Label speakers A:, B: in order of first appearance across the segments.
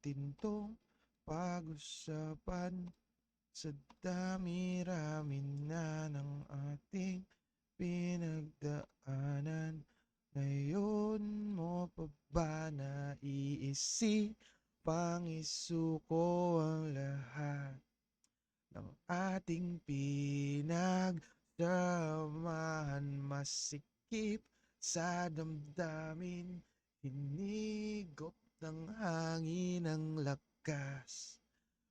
A: natin tong pag-usapan sa dami-rami na ng ating pinagdaanan. Ngayon mo pa ba naiisipang isuko ang lahat ng ating pinagsamahan? Masikip sa damdamin, hinigop ng hangin ang lakas,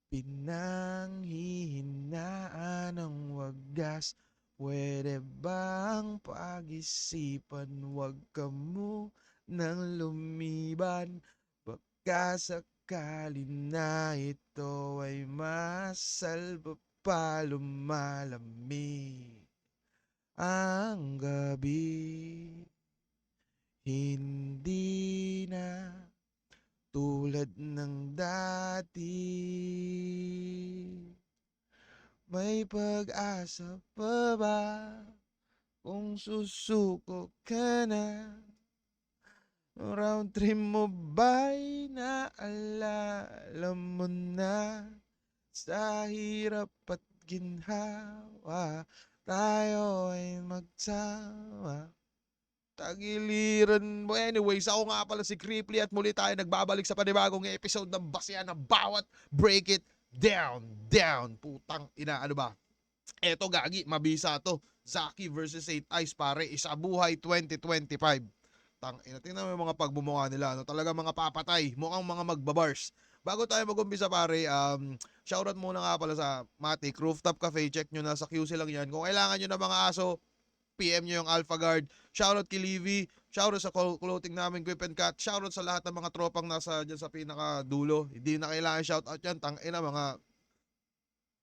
A: pinanghihinaan ng wagas. Pwede bang pag-isipan, wag ka munang lumiban? Baka sakali na ito ay masalba pa, lumalamig ang gabi. Hindi na tulad ng dati, may pag-asa pa ba kung susuko ka na? Round 3 mo ba'y naalala mo na? Sa hirap at ginhawa, tayo ay magsama. Tagiliran mo. Anyways, ako nga pala si Creeply at muli tayo nagbabalik sa panibagong episode ng Basehan ng Bawat Break It Down. Putang ina, ano ba? Eto gagi, mabisa to. Zaki versus 8 Eyes, pare. Isa Buhay 2025. Tang ina, tingnan mo yung mga pagbumuka nila. Ano? Talaga mga papatay. Mukhang mga magbabars. Bago tayo mag-umpisa, pare, shoutout muna nga pala sa Matic Rooftop Cafe. Check nyo na, sa QC lang yan. Kung kailangan nyo ng mga aso, PM nyo yung Alpha Guard. Shoutout kay Livy. Shoutout sa clothing namin, Quip and Cat. Shoutout sa lahat ng mga tropang nasa dyan sa pinaka-dulo. Hindi na kailangan shoutout yan. Tangina,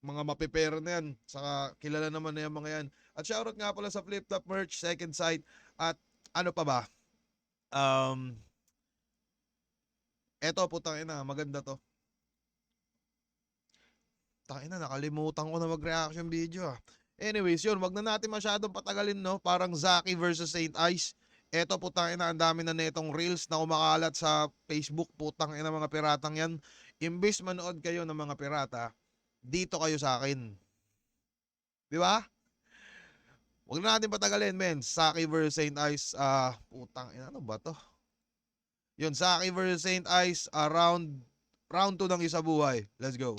A: mga mapipera na yan. Saka kilala naman na yung mga yan. At shoutout nga pala sa Flip Top Merch, Second Sight. At ano pa ba? Eto, putang ina, maganda to. Tangina, nakalimutan ko na mag-reaction video ah. Anyways, yun, wag na natin masyadong patagalin, no? Parang Zaki versus Saint Ice. Eto, putang ina, ang dami na netong reels na kumakalat sa Facebook. Putang ina, mga piratang yan. Imbis manood kayo ng mga pirata, dito kayo sa akin. Di ba? Wag na natin patagalin, men. Zaki versus Saint Ice. Putang ina, ano ba to? Yun, Zaki versus Saint Ice. Round 2 ng Isa Buhay. Let's go.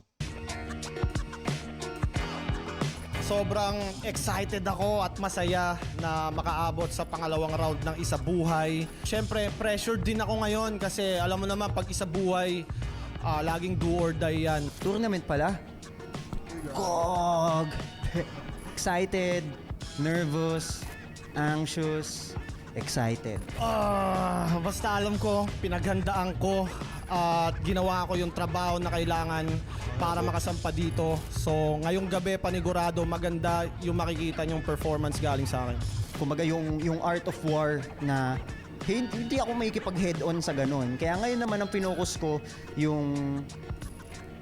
B: Sobrang excited ako at masaya na makaabot sa pangalawang round ng Isa Buhay. Siyempre, pressured din ako ngayon kasi alam mo naman pag Isa Buhay, laging do or die yan.
C: Tournament pala? Gog! Excited, nervous, anxious, excited.
B: Basta alam ko, pinaghandaan ko at ginawa ko yung trabaho na kailangan para makasampa dito. So, ngayong gabi panigurado maganda yung makikita yung performance galing sa akin.
C: Kumbaga yung art of war na hindi ako makikipag head on sa ganun. Kaya ngayon naman ang finokus ko yung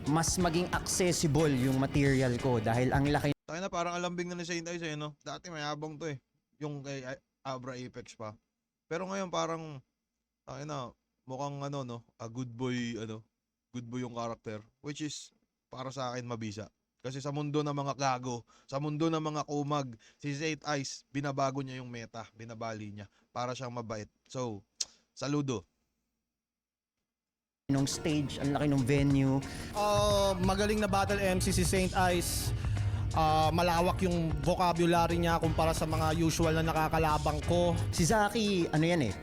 C: mas maging accessible yung material ko dahil ang laki.
A: Tayo na, parang alambing na ni Saint Ice, no? Dati mayabang to eh. Yung kay Abra Apex pa. Pero ngayon parang, tayo na, mukhang ano, no? Good boy yung karakter. Which is, para sa akin, mabisa. Kasi sa mundo ng mga gago, sa mundo ng mga kumag, si Saint Ice, binabago niya yung meta, binabali niya, para siyang mabait. So, saludo.
C: Nung stage, ang laki nung venue.
B: Magaling na battle MC si Saint Ice. Malawak yung vocabulary niya kumpara sa mga usual na nakakalabang ko.
C: Si Zaki, ano yan eh,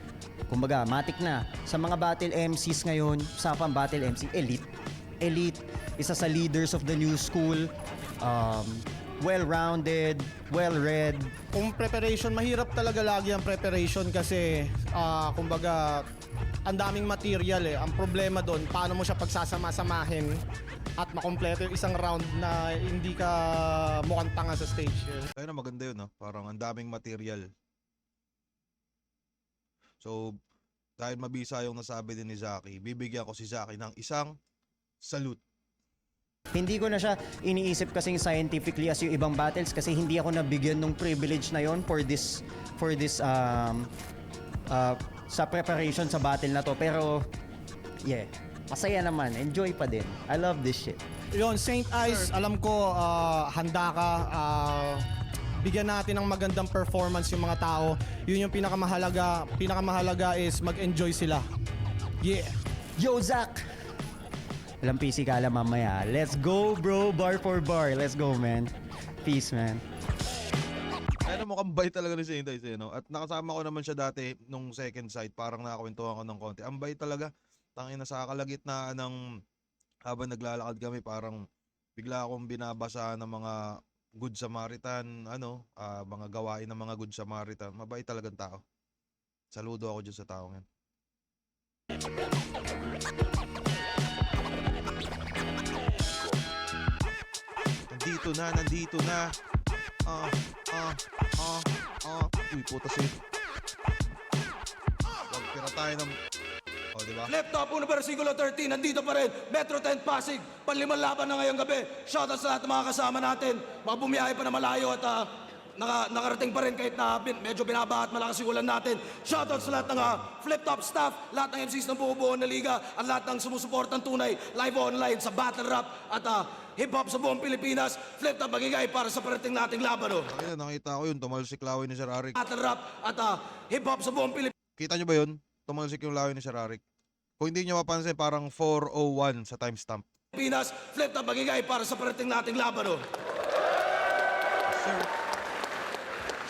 C: kumbaga, matik na. Sa mga battle MCs ngayon, usapang battle MC, elite, isa sa leaders of the new school, well-rounded, well-read.
B: Kung preparation, mahirap talaga lagi ang preparation kasi kumbaga ang daming material eh. Ang problema doon, paano mo siya pagsasama-samahin at makompleto yung isang round na hindi ka mukhang tanga sa stage.
A: Tayo na, maganda yun, no? Parang ang daming material. So, dahil mabisa yung nasabi din ni Zaki, bibigyan ko si Zaki ng isang salute.
C: Hindi ko na siya iniisip kasing scientifically as yung ibang battles kasi hindi ako nabigyan ng privilege na yon for this sa preparation sa battle na to. Pero yeah, masaya naman. Enjoy pa din. I love this shit.
B: Yun, Saint Ice, alam ko, handa ka. Bigyan natin ng magandang performance yung mga tao. Yun yung pinakamahalaga. Pinakamahalaga is mag-enjoy sila. Yeah.
C: Yo, Zach! Alam PC ka alam mamaya. Let's go, bro. Bar for bar. Let's go, man. Peace, man.
A: Ano mukhang bait talaga ni Saint Ice, no? At nakasama ko naman siya dati nung second site, parang nakakwentuhan ko ng konti. Ang bait talaga. Tangina sa kalagitnaan ng habang naglalakad kami, parang bigla akong binabasa ng mga Good Samaritan, mga gawain ng mga Good Samaritan. Mabait talagang tao. Saludo ako dyan sa taong yan. Nandito na. Uy, puta si. Magpira tayo ng. O, diba?
D: Left top, uno versikulo 13, nandito pa rin, Metro 10 Pasig, panlimang laban na ngayong gabi. Shoutout sa lahat ng mga kasama natin, mga bumiyahe pa na malayo at nakarating pa rin kahit na medyo binabaha at malakas yung ulan natin. Shoutout sa lahat ng flip top staff, lahat ng MCs ng buo-buo na liga, at lahat ng sumusuportang tunay, live online sa battle rap at hip-hop sa buong Pilipinas. Flip top magigay para sa parating nating laban.
A: Ayun, nakita ko yun, tumalsik laway ni Sir Arik.
D: Battle rap at hip-hop sa buong Pilipinas.
A: Kita nyo ba yun? Tumalsik yung laway ni Sir Arik. Kung hindi nyo mapansin, parang 4:01 sa timestamp.
D: Flip top magigay para sa parating nating laban.
A: Sir.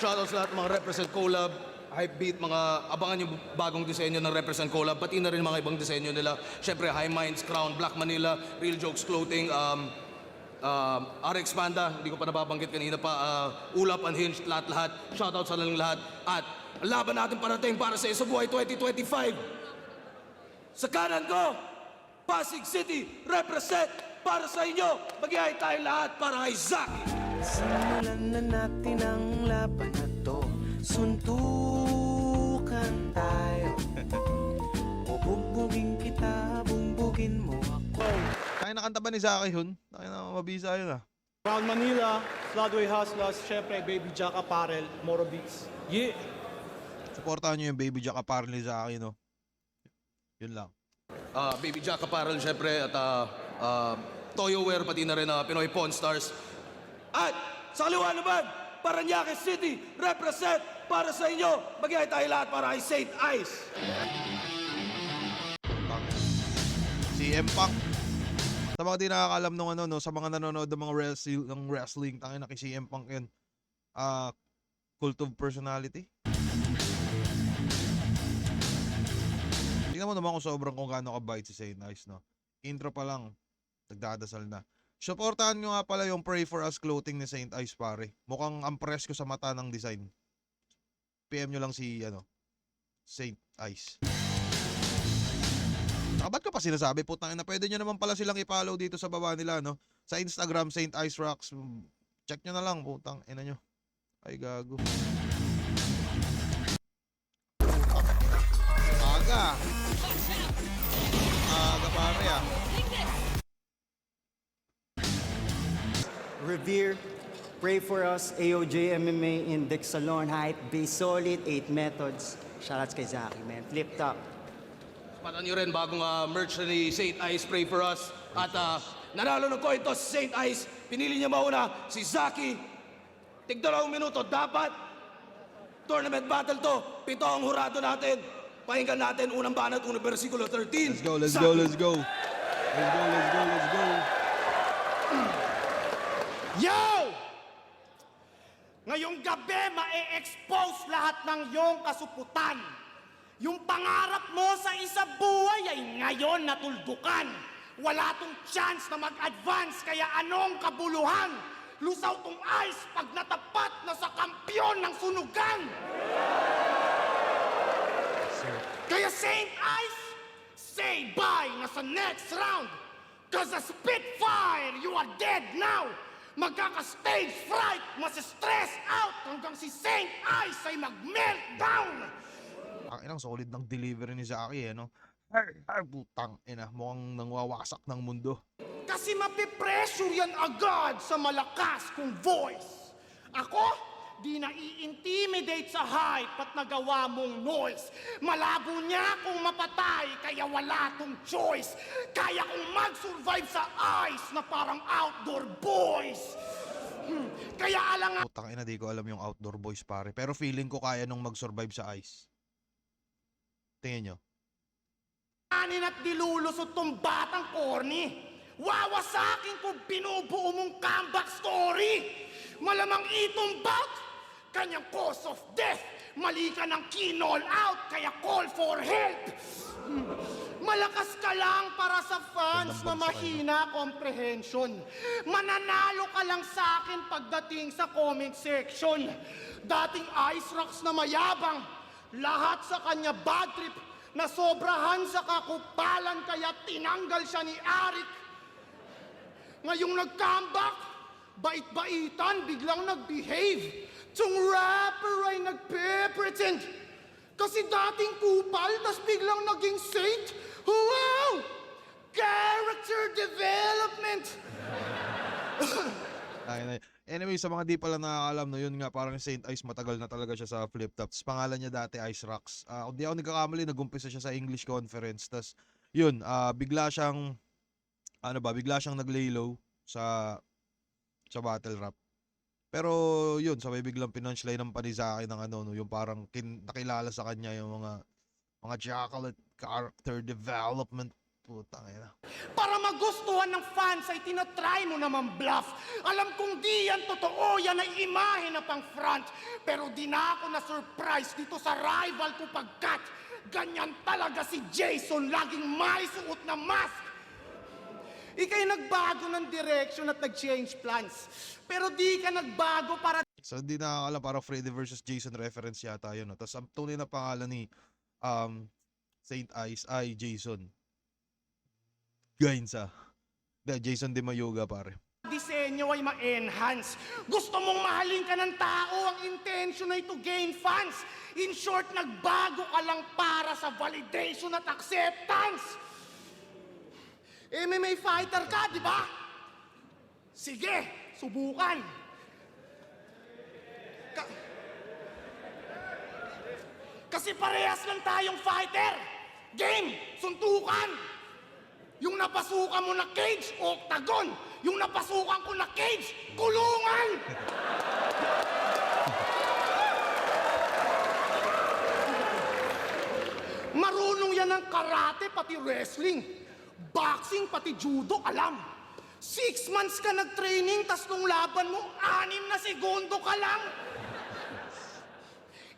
D: Shoutout sa lahat ng mga Represent Collab, Hype Beat, mga abangan yung bagong disenyo ng Represent Collab, pati na rin mga ibang disenyo nila. Syempre, High Minds, Crown, Black Manila, Real Jokes Clothing, RX Panda, hindi ko pa nababanggit kanina pa, Ulap, Unhinged, lahat-lahat. Shoutout sa lalang lahat. At ang laban natin parating para sa Isa Buhay 2025. Sa kanan ko, Pasig City, represent para sa inyo. Mag-ihay tayo lahat para kay Zaki.
E: Simulan na natin ang laban na to. Suntukan tayo. O bugbugin kita, bugbugin mo ako.
A: Kaya nakanta ba ni Zaki yun? Kaya na mabisa yun
B: Crown Manila, Floodway Hustlers, syempre Baby Jack Apparel, Moro Beats. Yeah.
A: Supportahan nyo yung Baby Jack Apparel ni Zaki, no? Yun lang.
D: Baby Jack Apparel, syempre, at Toyo Wear, pati na rin Pinoy Pawn Stars. At sa kaliwa naman, Parañaque City, represent para sa inyo. Mag-ihay tayo lahat para kay Saint Ice.
A: CM Punk. Sa mga di nakakalam nung sa mga nanonood ng mga wrestling, tangin na kay CM Punk yun. Cult of personality. Tingnan mo naman kung sobrang kung gaano kabait si Saint Ice, no? Intro pa lang, nagdadasal na. Supportahan nyo nga pala yung Pray For Us clothing ni Saint Ice, pare. Mukhang ampress ko sa mata ng design. PM nyo lang si, Saint Ice. Ba't ko pa sinasabi? Putang ina, pwede nyo naman pala silang i-follow dito sa baba nila, no? Sa Instagram, Saint Ice Rocks. Check nyo na lang, putang ina nyo. Ay, gago. Aga. Aga, pare,
F: Revere, Pray For Us, AOJ, MMA, Index Salon, Height, Base Solid, 8 Methods. Shoutouts kay Zaki, man. Flip top.
D: Patan nyo rin bagong merch ni Saint Ice, Pray For Us. At nanalo ng coin toss si Saint Ice. Pinili niya mauna si Zaki. Tig 2 minuto. Dapat tournament battle to. 7 ang hurado natin. Pakinggan natin unang banat, unang versikulo 13.
A: Let's go, let's
D: Zaki.
A: go, let's go. Let's go, let's go, let's go.
G: Yo! Ngayong gabi, ma-expose lahat ng iyong kasuputan. Yung pangarap mo sa isang buhay ay ngayon natuldukan. Wala tong chance na mag-advance, kaya anong kabuluhan? Lusaw tong ice pag natapat na sa kampyon ng sunugan. Kaya Saint Ice, say bye na sa next round. Cause a Spitfire, you are dead now. Magkaka-stage fright, mas-stress out hanggang si Saint Ice ay mag-meltdown.
A: Ang inang solid ng delivery ni Zaki, no? Putang ina, mukhang nangwawasak ng mundo.
G: Kasi mapipressure yan agad sa malakas kong voice. Ako, di nai-intimidate sa hype at nagawa mong noise. Malabo niya kung mapatay, kaya wala tong choice. Kaya kong mag-survive sa ice na parang outdoor boys. Kaya alangan
A: Putang ina, di ko alam yung outdoor boys pare. Pero feeling ko kaya nung mag-survive sa ice. Tingin nyo.
G: anin at dilulusot tong batang corny. Wawasakin kung binubuo mong comeback story. Malamang itong bout, kanyang cause of death. Mali ka ng kinol out, kaya call for help. Malakas ka lang para sa fans na mahina comprehension. Mananalo ka lang sa akin pagdating sa comment section. Dating Ice Rocks na mayabang, lahat sa kanya bad trip, na sobrahan sa kakupalan kaya tinanggal siya ni Arik. Ngayong nag-comeback, bait-baitan, biglang nag-behave. Tsong rapper ay nagpe-pretend. Kasi dating kupal, tas biglang naging saint. Wow! Character development!
A: Anyway, sa mga di pala nakakalam, no, yun nga, parang Saint Ice, matagal na talaga siya sa Flip Tops. Pangalan niya dati Ice Rocks. Kung di ako nagkakamali, nag-umpisa siya sa English conference. Tas, yun, bigla siyang nag-lay low sa battle rap. Pero yun, sabay biglang pinunchline ng panizaki ng ano, no, yung parang nakilala sa kanya yung mga chocolate character development. Putang ina.
G: Para magustuhan ng fans ay tinatry mo naman bluff. Alam kong di yan totoo, yan ay imahe na pang front. Pero di na ako na-surprise dito sa rival ko pagkat ganyan talaga si Jason, laging may suot na mask. Ika'y nagbago ng direction at nag-change plans. Pero di ka nagbago para
A: So, hindi nakakala, parang Freddy versus Jason reference yata yun. No? Tapos, ang tunay na pangalan ni Saint Ice ay Jason Gainsa. Jason De Mayuga, pare.
G: disenyo ay ma-enhance. Gusto mong mahalin ka ng tao, ang intention ay to gain fans. In short, nagbago ka lang para sa validation at acceptance. MMA fighter ka, di ba? Sige, subukan. Kasi parehas lang tayong fighter. Game, suntukan. Yung napasukan mo na cage, octagon. Yung napasukan ko na cage, kulungan. Marunong yan ng karate, pati wrestling. Boxing, pati judo, alam. 6 months ka nag-training, tas nung laban mo, 6 na segundo ka lang.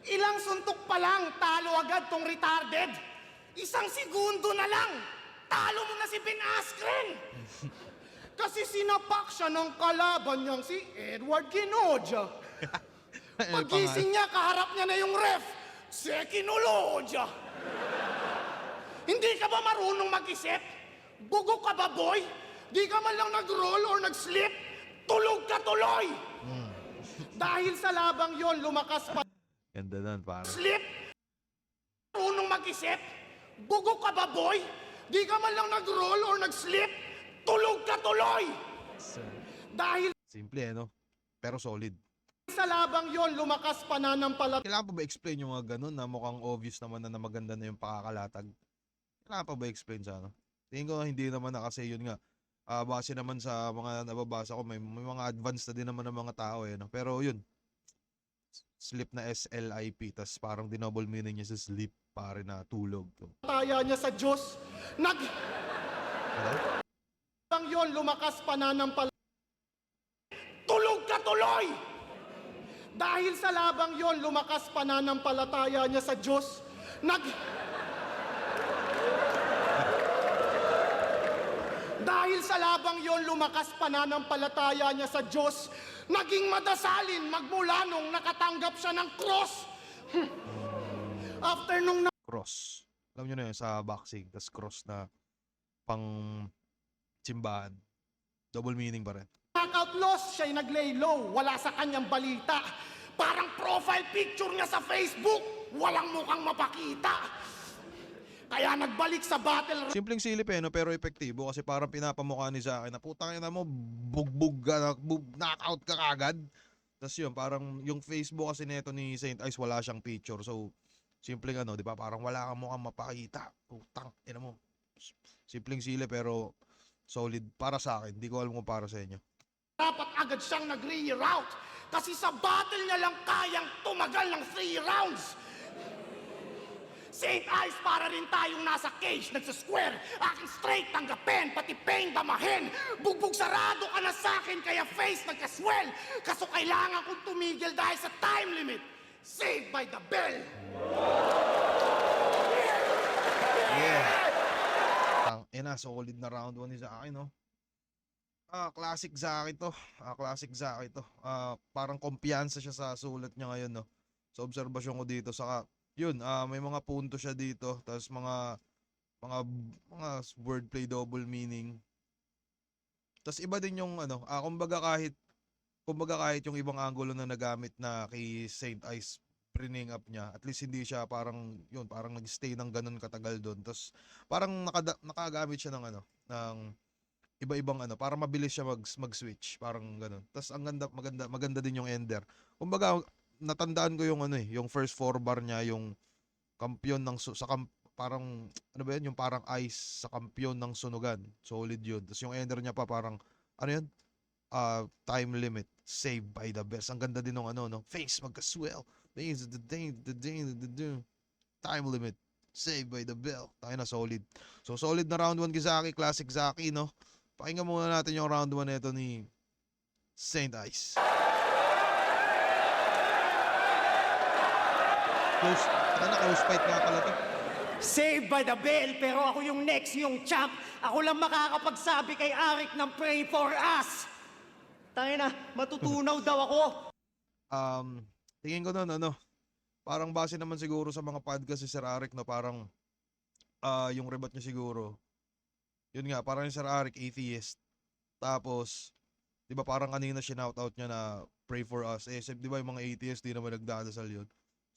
G: Ilang suntok pa lang, talo agad tong retarded. 1 segundo na lang, talo mo na si Ben Askren. Kasi sinapak siya ng kalaban niyang si Edward Kinoja. Pagising niya, kaharap niya na yung ref, Sekinoloja. Hindi ka ba marunong mag-isip? Bugok ka ba, boy? Di ka man lang nag-roll or nag-slip? Tulog ka tuloy! Dahil sa labang yon, lumakas pa
A: Ganda nun, pare.
G: slip. Marunong mag-isip? Bugok ka ba, boy? Di ka man lang nag-roll or nag-slip? Tulog ka tuloy! Dahil
A: Simple, no? Pero solid.
G: sa labang yon, lumakas pananampalataya.
A: Kailangan pa ba explain yung mga ganun na mukhang obvious naman na maganda na yung pakakalatag? Kailangan pa ba explain sa ano? Tingin ko hindi naman na kasi yun nga. Base naman sa mga nababasa ko, may mga advanced na din naman ng mga tao eh. No? Pero yun, slip na SLIP, tas parang dinouble meaning niya sa sleep, pare na tulog. To.
G: Taya niya sa Diyos. Lang yon, lumakas pananampalataya. Tulog ka tuloy! Dahil sa labang yon, lumakas pananampalataya niya sa Diyos. Dahil sa labang yon, lumakas pananampalataya niya sa Diyos. Naging madasalin magmula nung nakatanggap siya ng cross. After nung
A: Cross. Alam nyo na yun sa boxing, tas cross na pang simbahan. Double meaning pa rin.
G: knockout loss, siya'y nag-lay low. Wala sa kanyang balita. Parang profile picture niya sa Facebook. Walang mukhang mapakita. Kaya nagbalik sa battle.
A: Simpleng silip eh, no? Pero epektibo kasi parang pinapamukha ni sa akin na putang ina mo, bugbog ka, knockout ka kagad. Tapos yun, parang yung Facebook kasi neto ni Saint Ice wala siyang picture. So, simpleng ano, di ba? Parang wala kang mukhang mapakita. Putang, ina mo. Simpleng sile pero solid para sa akin. Di ko alam kung para sa inyo.
G: Dapat agad siyang nag-reroute kasi sa battle niya lang kayang tumagal ng 3 rounds. Saint Ice, para rin tayong nasa cage, nagsa-square. Aking straight tanggapin, pati pain damahin. Bugbog sarado ka na sa'kin, kaya face nagka-swell. Kaso kailangan kong tumigil dahil sa time limit. Saved by the bell.
A: Ina, solid na round 1 ni Zaki, no? Classic Zaki to. Classic Zaki to. Parang kumpiyansa siya sa sulat niya ngayon, no? Sa obserbasyon ko dito. Saka, yun, may mga punto siya dito. Tapos mga wordplay double meaning. Tapos iba din yung ano, kumbaga kahit yung ibang angulo na nagamit na kay Saint Ice bring up niya, at least hindi siya parang nag-stay ng ganun katagal doon. Tapos parang nakagamit siya ng ano, ng iba-ibang ano, para mabilis siya mag-switch, parang ganun. Tapos ang maganda din yung ender. Kumbaga natandaan ko yung ano yung first 4 bar niya, yung kampiyon ng parang ano ba yun, yung parang ice sa kampiyon ng sunugan. Solid yun. Tapos yung ender niya pa parang ano yun? Time limit, saved by the best. Ang ganda din ng ano, no? Face magka-swell. Time limit, saved by the bell. Tayo na, solid. So solid na round 1 kay Zaki, classic Zaki, no? Pakinggan muna natin yung round 1 nito ni Saint Ice. Close fight nga pala to.
G: Saved by the bell, pero ako yung next, yung champ. Ako lang makakapagsabi kay Arik ng pray for us. Tayo na, matutunaw daw ako.
A: Tingin ko nun, ano, parang base naman siguro sa mga podcast si Sir Arik, no, parang yung rebat niya siguro, yun nga, parang yung Sir Arik, atheist. Tapos, di ba parang kanina shinout-out niya na pray for us. Di ba yung mga atheist, di naman nagdadasal yun.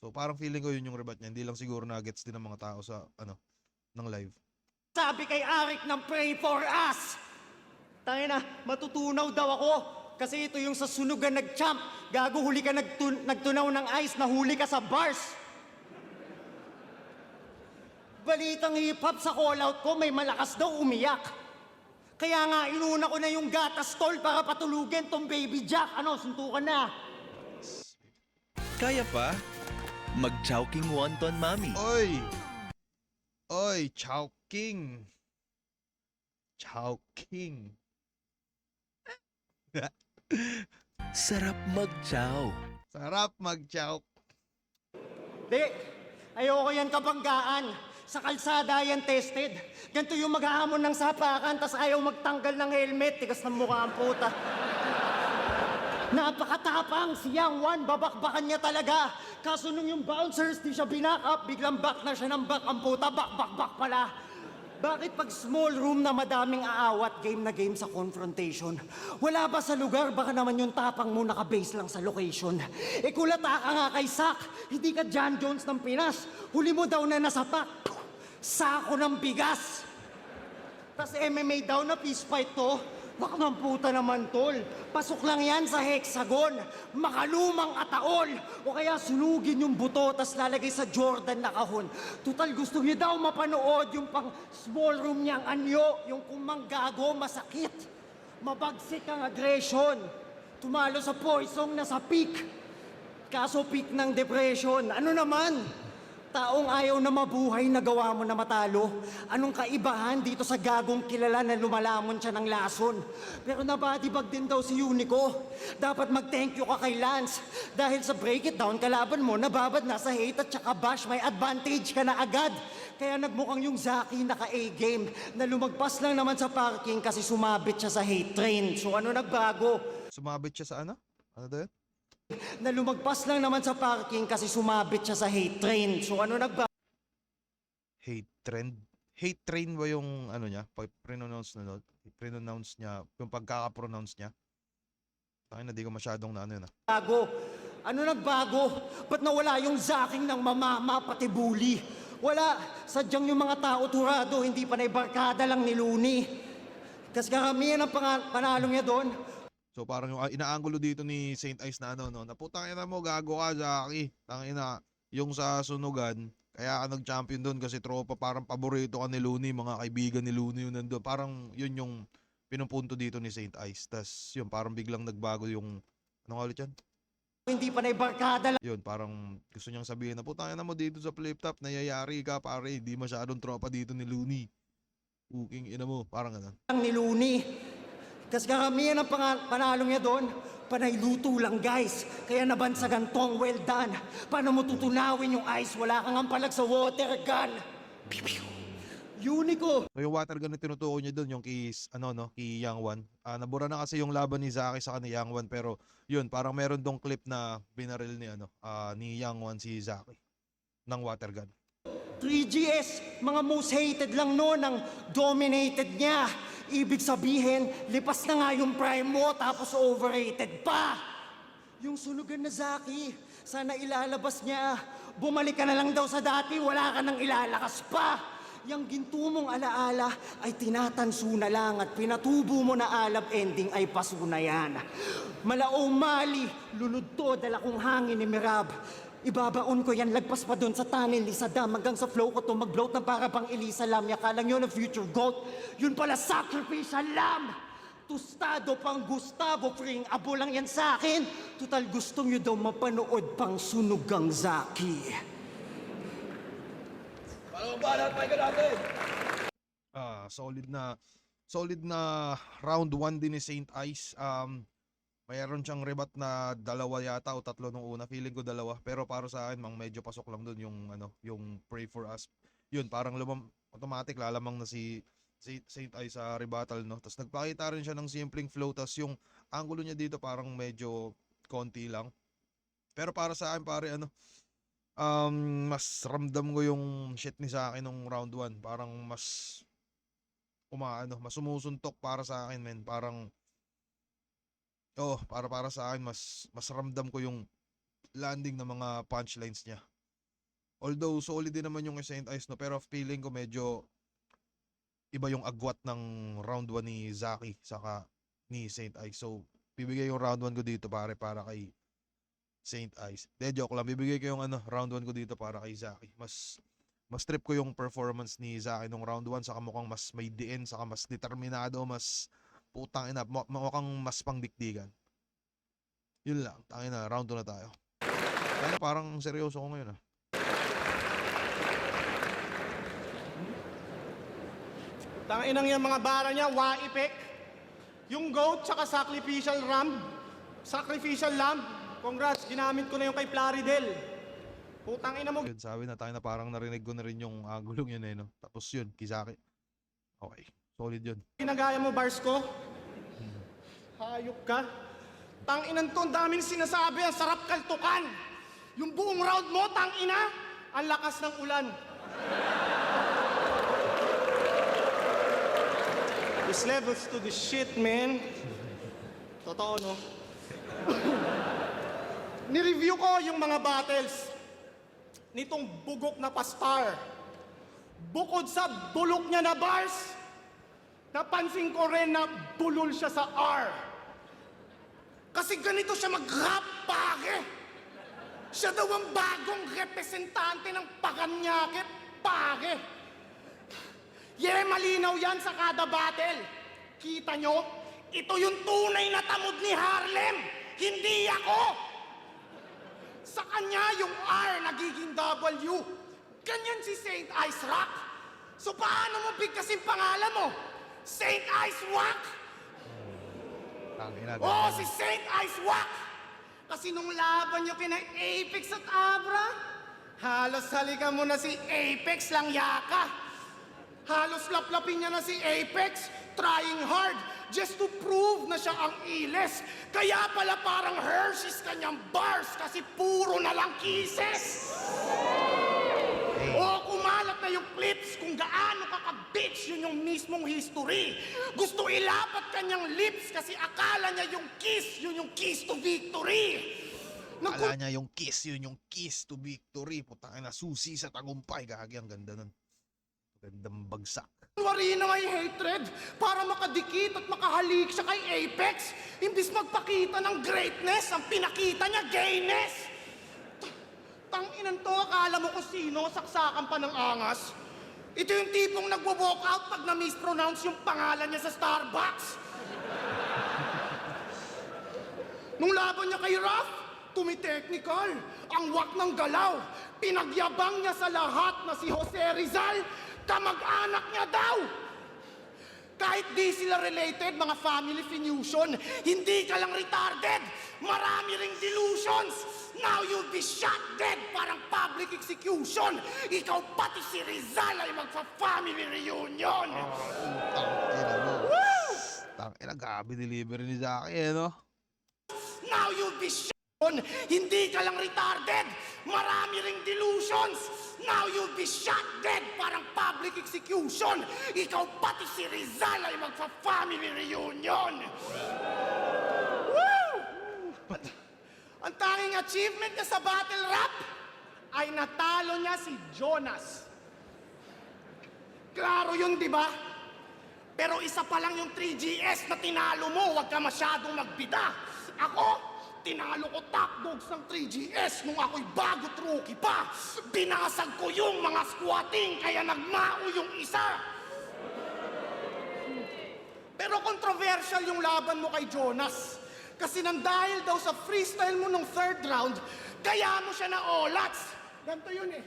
A: So parang feeling ko yun yung rebat niya. Hindi lang siguro nuggets din ng mga tao sa, ano, ng live.
G: Sabi kay Arik ng pray for us. Tayo na, matutunaw daw ako. Kasi ito yung sa sunugan nag-champ. Gago, huli ka nagtunaw ng ice, nahuli ka sa bars. Balitang hip-hop sa call-out ko, may malakas daw umiyak. Kaya nga, inuna ko na yung gatas tol para patulugin tong baby Jack. Ano, suntukan na.
H: Kaya pa? Mag-chowking wonton, mami.
A: Oy, Chowking. Chowking.
H: Sarap mag-chow.
A: Sarap mag-chow.
G: Di, ayoko yan kabanggaan. Sa kalsada yan tested. Ganito yung maghahamon ng sapakan, tas ayaw magtanggal ng helmet. Tigas ng mukha ang puta. Napakatapang si Yang Wan, babakbakan niya talaga. Kaso nung yung bouncers, di siya binack up, biglang back na siya ng back ang puta, back pala. Bakit pag small room na madaming aawat, game na game sa confrontation? Wala ba sa lugar? Baka naman yung tapang mo naka-base lang sa location. Kulata ka nga kay Sak, hindi ka John Jones ng Pinas. Huli mo daw na nasapak, sako ng bigas. Tas MMA daw na peace fight to. Baka ng puta naman, tol. Pasok lang yan sa hexagon. Makalumang ataol. O kaya sunugin yung buto, tas lalagay sa Jordan na kahon. Total, gusto niya daw mapanood yung pang small room niyang anyo. Yung kumanggago, masakit. Mabagsik ang aggression. Tumalo sa poisong nasa peak. Kaso peak ng depression. Ano naman? Taong ayaw na mabuhay, nagawa mo na matalo. Anong kaibahan dito sa gagong kilala na lumalamon siya ng lason? Pero nabadibag din daw si Unico. Dapat mag-thank you ka kay Lance. Dahil sa break it down, kalaban mo, nababad na sa hate at saka bash, may advantage ka na agad. Kaya nagmukhang yung Zaki naka-A-game na lumagpas lang naman sa parking kasi sumabit siya sa hate train. So ano nagbago?
A: Sumabit siya sa ano? Ano daw yun?
G: Na lumagpas lang naman sa parking kasi sumabit siya sa hate train. So ano nagbago?
A: Hate trend? Hate train ba yung ano niya? Pag pre-pronounce niya, yung pagkaka-pronounce niya? Takin na, di ko masyadong na ano yun.
G: Ano nagbago? Ba't nawala yung Zaking ng mamama pati bully? Wala. Sadyang yung mga tao turado, hindi pa na barkada lang ni Looney. Kasi karamihan ang panalong niya doon.
A: So parang yung inaanggulo dito ni Saint Ice na ano, no, naputang ina mo, gago ka, Jackie. Tangina, yung sa sunugan, kaya ka nag-champion doon kasi tropa, parang paborito ka ni Looney, mga kaibigan ni Looney yun nandun. Parang yun yung pinupunto dito ni Saint Ice. Tas yun, parang biglang nagbago yung, ano nga ulit yan?
F: Hindi pa na barkada
A: Yun, parang gusto niyang sabihin na putang ina mo dito sa flip top, nayayari ka pare, hindi masyadong tropa dito ni Looney. Puking ina mo, parang ganun.
F: lang ni Looney. Kasi karamihan ng panalong niya doon, panay luto lang guys. Kaya nabansagan tong well done. Paano mo tutunawin yung ice? Wala kang ampalag sa water gun. Pew, pew. Unico.
A: So yung water gun na tinutukoy niya doon, yung kay, ano no, kay Yang Wan. Nabura na kasi yung laban ni Zaki sa ni Yang Wan, pero yun, parang meron dong clip na binaril ni, ano, ni Yang Wan si Zaki ng water gun.
F: 3GS, mga most hated lang noon ang dominated niya. Ibig sabihin, lipas na nga yung prime mo tapos overrated pa. Yung sunugan na Zaki, sana ilalabas niya. Bumalik ka na lang daw sa dati, wala ka nang ilalakas pa. Yang ginto mong alaala ay tinatanso na lang at pinatubo mo na alab ending ay paso na yan. Malaong mali, lunod to, dala kong hangin ni Mirab. Ibabaon ko yan, lagpas pa doon sa tunnel ni Saddam hanggang sa flow ko to mag-bloat ng para bang Elisa Lam. Yakalang yun ang future goat, yun pala sacrificial lamb. Tostado pang Gustavo Fring, abo lang yan sa akin. Total gusto nyo daw mapanood pang sunugang Zaki.
A: Solid na round 1 din ni Saint Ice. Mayroon siyang rebat na 2 yata o 3 nung una. Feeling ko 2, pero para sa akin medyo pasok lang doon yung ano, yung Pray for Us. Yun, parang automatic lalamang na si Saint Ice sa rebuttal, no. Tapos nagpakita rin siya ng simpleng flow, tapos yung angulo niya dito parang medyo konti lang. Pero para sa akin pare, ano, mas ramdam ko yung shit ni sa akin nung round 1. Parang mas mas sumusuntok para sa akin, men. Parang para sa akin mas ramdam ko yung landing ng mga punchlines niya. Although solid din naman yung Saint Ice, no, pero feeling ko medyo iba yung agwat ng round 1 ni Zaki saka ni Saint Ice. So bibigay yung round 1 ko dito para kay Saint Ice. Joke lang, bibigay ko yung round 1 ko dito para kay Zaki. Mas trip ko yung performance ni Zaki nung round 1, saka mukhang mas may diin, saka mas determinado, mas putang ina, mukhang mas pangdikdigan. Yun lang, tangin na, round 2 na tayo. Kaya parang seryoso ko ngayon
B: Tanginang yung mga bara niya, waipek. Yung goat tsaka sacrificial lamb. Congrats, ginamit ko na yung kay Plaridel. Putang ina mo.
A: Yun, sabi na tayo na parang narinig ko na rin yung gulong yun no? Tapos yun, Kizaki. Okay, solid yun.
B: Ginagaya mo bars ko? Hayop ka. Tanginan to, ang daming sinasabi, ang sarap kaltukan. Yung buong round mo, tangina, ang lakas ng ulan. This levels to the shit, man. Totoo, no? Nireview ko yung mga battles nitong bugok na pastar. Bukod sa bulok niya na bars, napansin ko rin na bulol siya sa R. Kasi ganito siya mag-rap, pare. Siya daw ang bagong representante ng Paranaque, pare. Malinaw yan sa kada battle. Kita nyo? Ito yung tunay na tamod ni Harlem. Hindi ako. Sa kanya, yung R nagiging W. Ganyan si Saint Ice Rock. So paano mo bigkasin pangalan mo? Saint Ice Rock? Si Saint Ice Rock! Kasi nung laban nyo kina Apex at Abra, halos halika mo na si Apex lang yaka. Halos laplapin niya na si Apex, trying hard just to prove na siya ang iles. Kaya pala parang Hershey's kanyang bars kasi puro na lang kisses. Kumalat na yung clips kung gaano kaka-bitch, yun yung mismong history. Gusto ilapat kanyang lips kasi akala niya yung kiss, yun yung kiss to victory.
A: Akala niya yung kiss, yun yung kiss to victory. Putang ina, susi sa tagumpay. Gagi, ang ganda nun. Gandang bagsak.
G: Wari na may hatred para para makadikit at makahalik siya kay Apex. Imbis magpakita ng greatness, ang pinakita niya gayness. Tanginan to, akala mo kung sino, saksakan pa ng angas. Ito yung tipong nagwo-walk out pag na-mispronounce yung pangalan niya sa Starbucks. Nung laban niya kay Raph, tumi-technical, ang wak ng galaw. Pinagyabang niya sa lahat na si Jose Rizal, kamag-anak niya daw. Kahit di sila related, mga family fenusion, hindi ka lang retarded. Marami ring delusions. Now you'll be shot dead, parang public execution. Ikaw pati si Rizal ay magfa-family reunion.
A: Tangina mo. Tangina, gabi delivery ni Zaki, eh, no?
G: Now you'll be shot. Hindi ka lang retarded. Marami ring delusions. Now you'll be shot dead, parang public execution. Ikaw pati si Rizal ay magfa-family reunion. Woo! Ang tanging achievement niya sa battle rap ay natalo niya si Jonas. Klaro yun, di ba? Pero isa pa lang yung 3GS na tinalo mo, huwag ka masyadong magbida. Ako, tinalo ko top dogs ng 3GS nung ako'y bago't rookie pa. Binasag ko yung mga squatting, kaya nagmao yung isa. Pero controversial yung laban mo kay Jonas. Kasi nang dahil daw sa freestyle mo nung third round, kaya mo siya na olats. Ganito yun eh.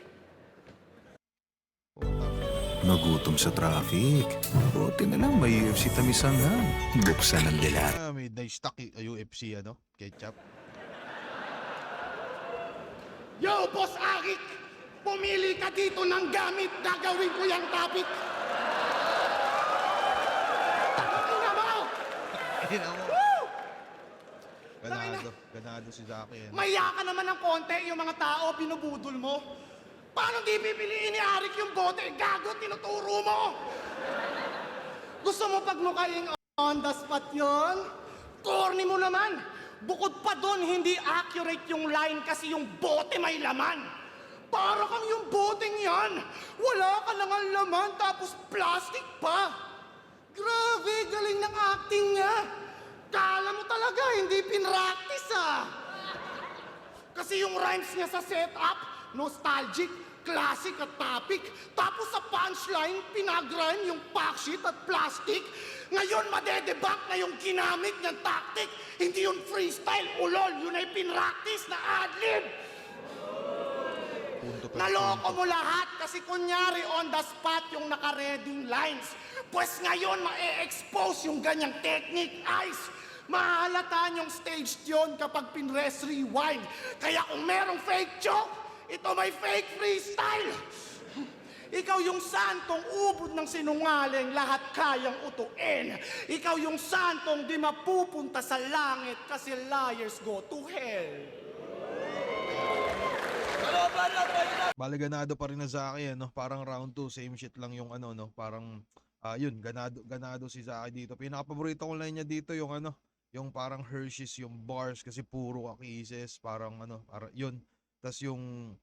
I: Nagutom sa traffic. Buti na lang may UFC Tamisangan. Buksan ang dilat.
A: May na-stock UFC, ano? Ketchup.
G: Yo, Boss Arik! Pumili ka dito ng gamit. Gagawin ko yung topic. Ina mo!
A: Ina mo.
G: Woo!
A: Ganado si Zaki, eh.
G: Maya ka naman ng konti, yung mga tao binubudol mo. Paano di pipiliin ni Arik yung bote? Gago, tinuturo mo! Gusto mo pagmukaing on the spot yun? Corny mo naman! Bukod pa doon, hindi accurate yung line kasi yung bote may laman. Para kang yung boteng yan. Wala ka lang ang laman tapos plastic pa. Grabe, galing ng acting niya. Kala mo talaga, hindi pinractice ah. Kasi yung rhymes niya sa setup, nostalgic, classic at topic. Tapos sa punchline, pinag-rhyme yung pack sheet at plastic. Ngayon, madedebunk na yung ginamit niyang tactic. Hindi yung freestyle, ulol. Yun ay pinractice na ad-lib. Naloko mo lahat kasi kunyari on the spot yung naka-reading lines. Pues ngayon, ma-expose yung ganyang technique, Ice. Mahalata niyong staged yun kapag pinrest rewind. Kaya kung merong fake joke, ito may fake freestyle. Ikaw yung santong ubod ng sinungaling, lahat kayang utuin. Ikaw yung santong di mapupunta sa langit kasi liars go to hell.
A: Bale, ganado pa rin na Zaki, ano? Parang round 2, same shit lang yung ano, no? Parang, yun, ganado si Zaki dito. Pinaka-paborito ko line niya dito yung ano, yung parang Hershey's, yung bars, kasi puro akises, parang ano, parang, yun. Tas yung,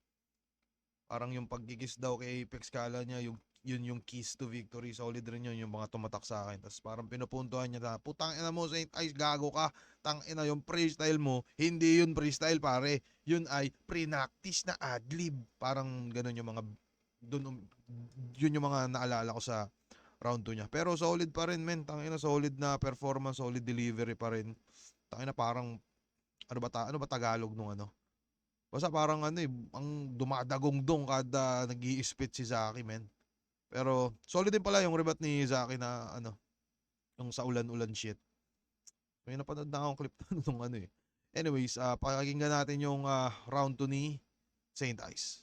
A: parang yung pagkikis daw kay Apex, kala niya, yun yung keys to victory. Solid rin yun, yung mga tumatak sa akin. Tas parang pinupuntuhan niya na, putang ina mo, Saint Ice, gago ka. Tang ina, yung freestyle mo, hindi yun freestyle, pare. Yun ay pre-practice na adlib. Parang ganun yung mga, yun yung mga naalala ko sa round 2 niya. Pero solid pa rin, men. Tang ina, solid na performance, solid delivery pa rin. Tang ina, parang, ano ba Tagalog nung ano? Basta parang ano eh, ang dumadagong-dong kada nag-i-spit si Zaki, men. Pero solid din pala yung rebat ni Zaki na ano, yung sa ulan-ulan shit. May napanood na akong clip nung ano eh. Anyways, pakinggan natin yung round 2 ni Saint Ice.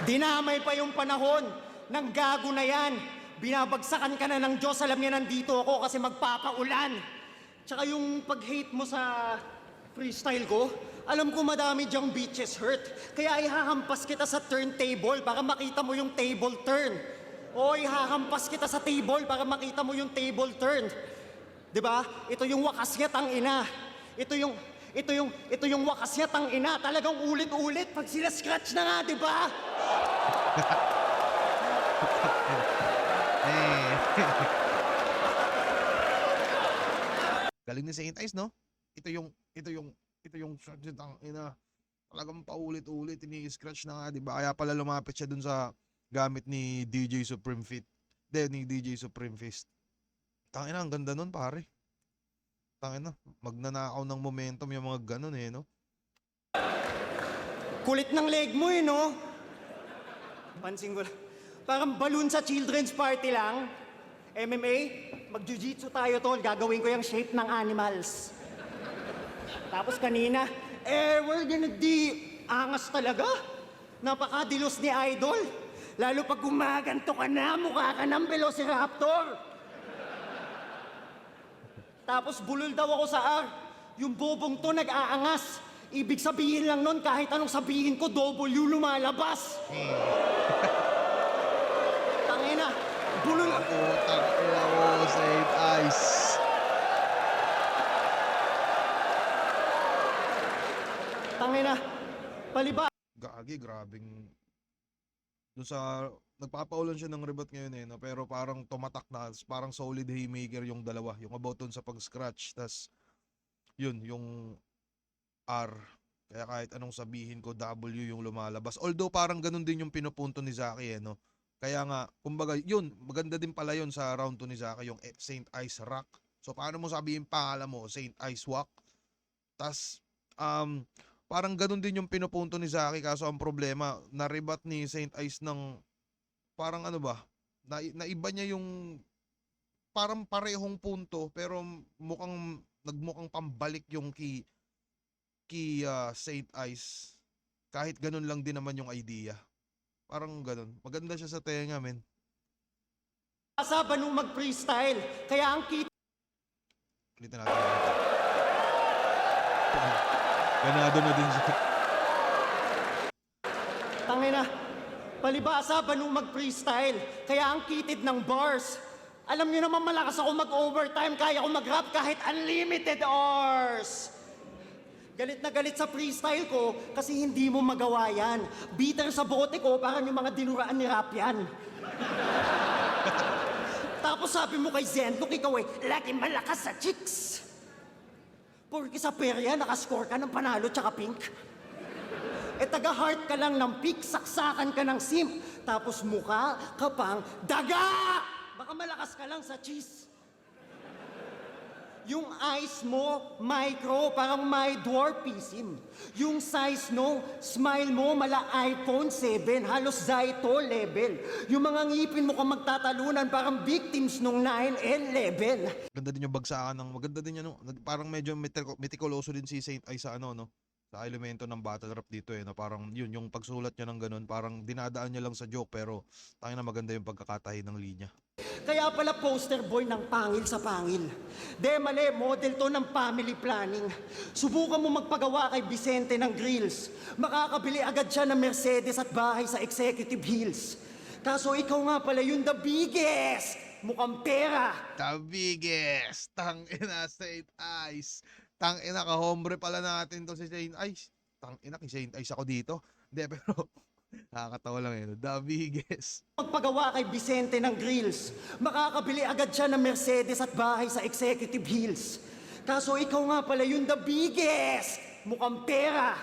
F: Dinamay pa yung panahon ng gago na yan. Binabagsakan ka na ng Diyos, alam niya nandito ako kasi magpapaulan. Tsaka yung pag-hate mo sa freestyle ko, alam ko madami diyang bitches hurt. Kaya ihahampas kita sa turntable para makita mo yung table turn. O ihahampas kita sa table para makita mo yung table turn. 'Di ba? Ito yung wakas niya, tangina. Ito yung wakas niya, tangina. Talagang ulit-ulit pag sila scratch na nga, 'di ba?
A: Galing ni Saint Ice, no? Ito yung shot yun, ina. Talagang paulit-ulit, ini-scratch na nga, di ba? Kaya pala lumapit siya dun sa gamit ni DJ Supreme Fit. Ni DJ Supreme Fist. Tangina, ang ganda nun, pare. Tangina, magnanakaw ng momentum yung mga ganun eh, no?
F: Kulit ng leg mo eh, no? Pansin ko lang. Parang balloon sa children's party lang. MMA, mag-jiu-jitsu tayo, tol. Gagawin ko yung shape ng animals. Tapos kanina, we're gonna angas talaga. Napakadilos ni Idol. Lalo pag gumaganto ka na, mukha ka ng Velociraptor. Tapos bulol daw ako sa R. Yung bobong to nag-aangas. Ibig sabihin lang nun, kahit anong sabihin ko, W lumalabas. Tangina, bulol.
A: Putang ina mo, Saint Ice.
F: Tangina, paliba.
A: Gagi, grabing... Doon sa... Nagpapaulan siya ng rebat ngayon eh, no? Pero parang tumatak na, parang solid haymaker yung dalawa. Yung about dun sa pag-scratch, tas yun, yung R. Kaya kahit anong sabihin ko, W yung lumalabas. Although parang ganun din yung pinupunto ni Zaki eh, no? Kaya nga, kumbaga, yun, maganda din pala yun sa round 2 ni Zaki, yung Saint Ice Rock. So paano mo sabihin pangalan mo, Saint Ice Walk? Tas, parang ganun din yung pinupunto ni Zaki, kaso ang problema, naribat ni Saint Ice ng parang ano ba, naiba niya yung parang parehong punto pero nagmukhang pambalik yung key Saint Ice. Kahit ganun lang din naman yung idea. Parang ganun. Maganda siya sa tenga, men.
F: Asaban nung mag-freestyle. Kaya ang kita
A: Ulitin natin. Ganado na din siya.
F: Tangina, palibasa ba nung mag-freestyle? Kaya ang kitid ng bars. Alam niyo naman malakas ako mag-overtime, kaya ko mag-rap kahit unlimited hours. Galit na galit sa freestyle ko kasi hindi mo magawa yan. Bitter sa bote ko, parang yung mga dinuraan ni rap yan. Tapos sabi mo kay Zen, look ikaw lagi malakas sa chicks. Porque sa perya, nakascore ka ng panalo tsaka pink. Taga-heart ka lang ng pick, saksakan ka ng simp, tapos mukha ka pang daga! Baka malakas ka lang sa cheese. Yung eyes mo, micro, parang my dwarfism. Yung size no, smile mo, mala iPhone 7, halos Zaito level. Yung mga ngipin mo kung magtatalunan, parang victims nung 9-11.
A: Ganda din yung bagsakan ng maganda din yan, no? Parang medyo meticuloso din si Saint Ice sa ano, no? Sa elemento ng battle rap dito eh, no? Parang yun, yung pagsulat niya ng ganun, parang dinadaan niya lang sa joke pero tangina na maganda yung pagkakatahi ng linya.
F: Kaya pala poster boy ng pangil sa pangil. De mali, model to ng family planning. Subukan mo magpagawa kay Vicente ng grills. Makakabili agad siya ng Mercedes at bahay sa Executive Hills. Kaso ikaw nga pala yung the biggest. Mukhang pera.
A: The biggest! Tangina, Saint Ice. Tangina, ka-hombre pala natin to si Saint Ice. Tangina, kay Saint Ice ako dito. Hindi, pero nakakatawa lang yun. The biggest.
F: Magpagawa kay Vicente ng grills. Makakabili agad siya ng Mercedes at bahay sa Executive Hills. Kaso ikaw nga pala yung the biggest. Mukhang pera.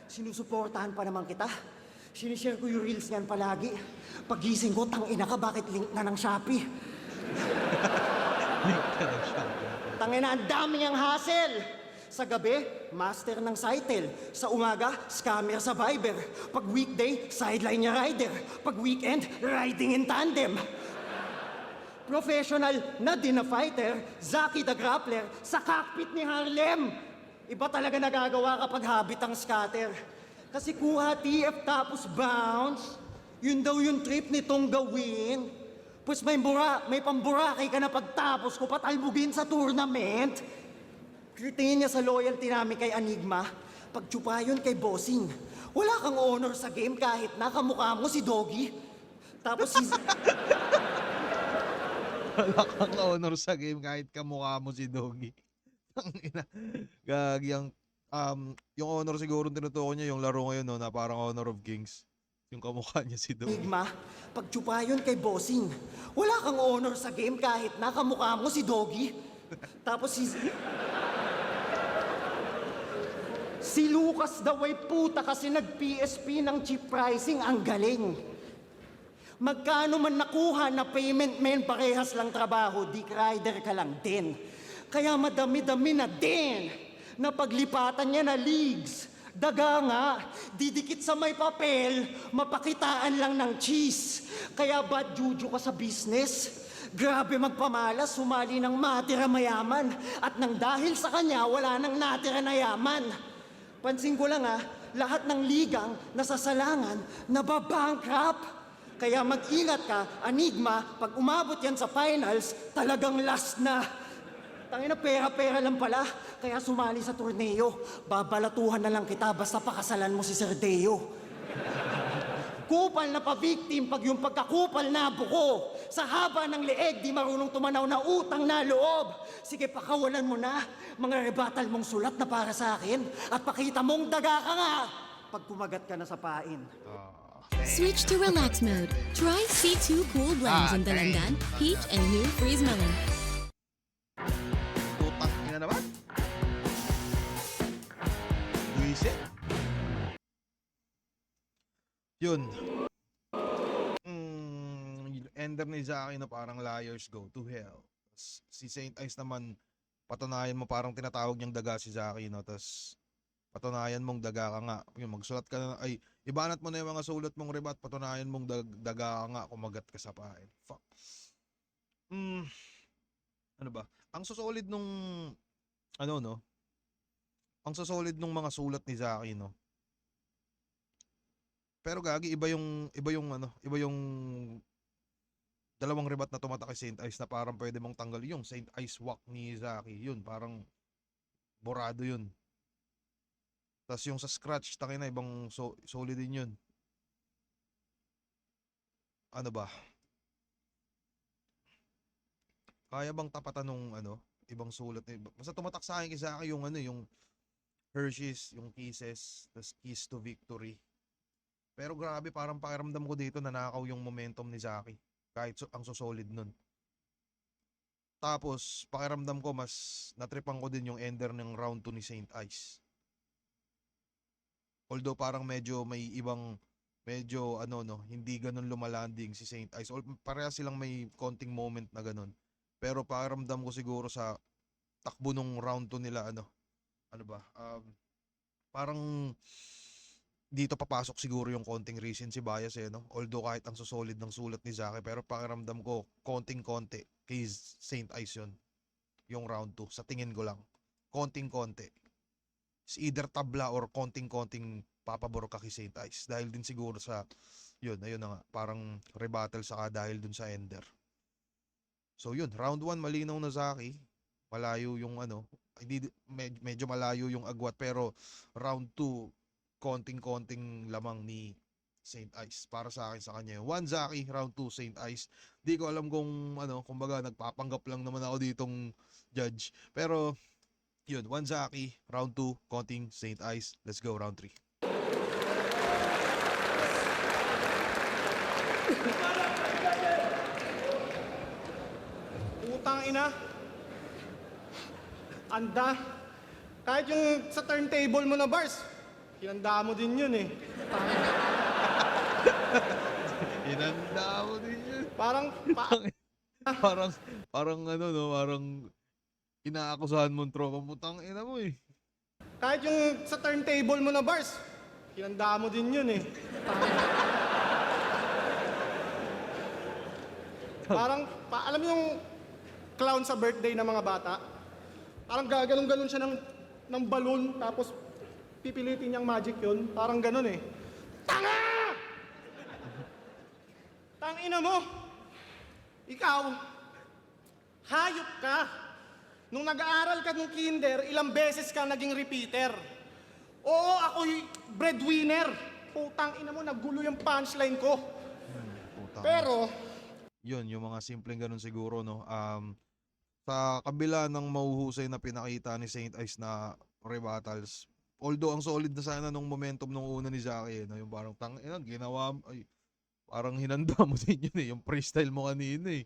F: Sinusuportahan pa naman kita. Sinishare ko yung reels niyan palagi. Pagising ko, tangina ka, bakit link na ng Shopee? Tangina, ang dami niyang hassle. Sa gabi, master ng Sitel. Sa umaga, scammer sa Viber. Pag weekday, sideline niya rider. Pag weekend, riding in tandem. Professional na din na fighter, Zaki the Grappler, sa cockpit ni Harlem. Iba talaga nagagawa kapag habit ang scatter. Kasi kuha TF tapos bounce, yun daw yung trip nitong gawin. Pues may pamburakay ka na pagtapos ko patalbugin sa tournament. Tingin niya sa loyalty namin kay Enigma, pagtsupa yun kay Bossing. Wala kang honor sa game kahit nakamukha mo si Doggy. Tapos si...
A: Wala kang honor sa game kahit kamukha mo si Doggy. Tangina. Gagi ang yung honor siguro tinutukoy niya yung laro ngayon, no, na parang Honor of Kings. Yung kamukha niya si Doggy.
F: Enigma, pagtsupa yun kay Bossing. Wala kang honor sa game kahit nakamukha mo si Doggy. Tapos si Lucas daw ay puta kasi nag-PSP ng cheap pricing. Ang galing. Magkano man nakuha na payment, men, parehas lang trabaho, dick rider ka lang din. Kaya madami-dami na din na paglipatan niya na leagues. Daga nga, didikit sa may papel, mapakitaan lang ng cheese. Kaya bad juju ka sa business. Grabe magpamalas, sumali ng matira mayaman. At nang dahil sa kanya, wala nang natira na yaman. Pansin ko lang lahat ng ligang nasasalangan, nababankrupt. Kaya mag-ingat ka, Enigma, pag umabot yan sa finals, talagang last na. Tangina, pera-pera lang pala. Kaya sumali sa torneo. Babalatuhan na lang kita basta pakasalan mo si Sir Deo. Kupal na pa-victim pag yung pagkakupal na buko. Sa haba ng leeg, di marunong tumanaw na utang na loob. Sige, pakawalan mo na. Mga rebatal mong sulat na para sa akin. At pakita mong daga ka nga. Pag kumagat ka na sa pain.
J: Switch to relax mode. Try C2 Cool Blends in Dalandan, Peach, and new Freeze Melon.
A: Putang ina naman. Luisit. Yun. Ender ni Zaki na parang liars go to hell. Si Saint Ice naman, patunayan mo parang tinatawag niyang daga si Zaki, no? Tapos patunayan mong daga ka nga. Yung magsulat ka na, ay, ibanat mo na yung mga sulat mong rebat, patunayan mong daga ka nga, kumagat ka sa pain. Fuck. Ano ba? Ang susolid nung, ano no? Ang susolid nung mga sulat ni Zaki, no? Pero gagi, iba yung dalawang rebat na tumatak kay Saint Ice na parang pwede mong tanggal yung Saint Ice walk ni Zaki. Yun, parang borado yun. Tapos yung sa scratch, tangina, ibang solid din yun. Ano ba? Kaya bang tapatan nung ibang sulat na iba? Basta tumatak sa akin kasi yung yung Hershey's, yung Kisses, tas Kiss to Victory. Pero grabe, parang pakiramdam ko dito nanakaw yung momentum ni Zaki. Kahit ang solid nun. Tapos, pakiramdam ko mas natripan ko din yung ender ng round 2 ni Saint Ice. Although parang medyo may ibang, hindi ganun lumalanding si Saint Ice. Pareha silang may konting moment na ganun. Pero pakiramdam ko siguro sa takbo nung round 2 nila, parang dito papasok siguro yung konting recency bias no? Although kahit ang susolid ng sulat ni Zaki, pero pakiramdam ko konting-konti kay Saint Ice yun. Yung round 2, sa tingin ko lang. Konting-konti. It's either tabla or konting-konting papabor ka kay Saint Ice. Dahil din siguro sa, ayun na nga, parang rebuttal saka dahil dun sa ender. So yun, round 1 malinaw na Zaki. Malayo yung medyo malayo yung agwat, pero round 2, konting-konting lamang ni Saint Ice. Para sa akin, sa kanya yun. 1 Zaki, round 2 Saint Ice. Di ko alam kung kumbaga nagpapanggap lang naman ako ditong judge. Pero yun, 1 Zaki, round 2, konting Saint Ice. Let's go, round 3.
B: Utang ina. Anda. Kahit yung sa turntable mo na bars, hinanda mo din yun eh.
A: Inanda mo din yun.
B: Parang,
A: parang parang inaakusahan mong tropa, putang ina mo eh.
B: kahit yung sa turntable mo na bars, hinanda mo din yun eh. Parang, alam mo yung clown sa birthday ng mga bata? Parang gaganong-ganon siya ng balloon, tapos pipilitin niyang magic yun. Parang ganon eh. Tanga! Tangina mo! Ikaw, hayop ka. Nung nag-aaral ka ng kinder, ilang beses ka naging repeater. Oo, ako'y breadwinner. Putang ina mo, nagulo yung punchline ko. Pero,
A: yun, yung mga simpleng ganun siguro, no? Sa kabila ng mahuhusay na pinakita ni Saint Ice na rebuttals, Although ang solid na sana nung momentum nung una ni Zaki, no? Yung parang ginawa, ay, parang hinanda mo din yun eh. Yung freestyle mo kanina eh.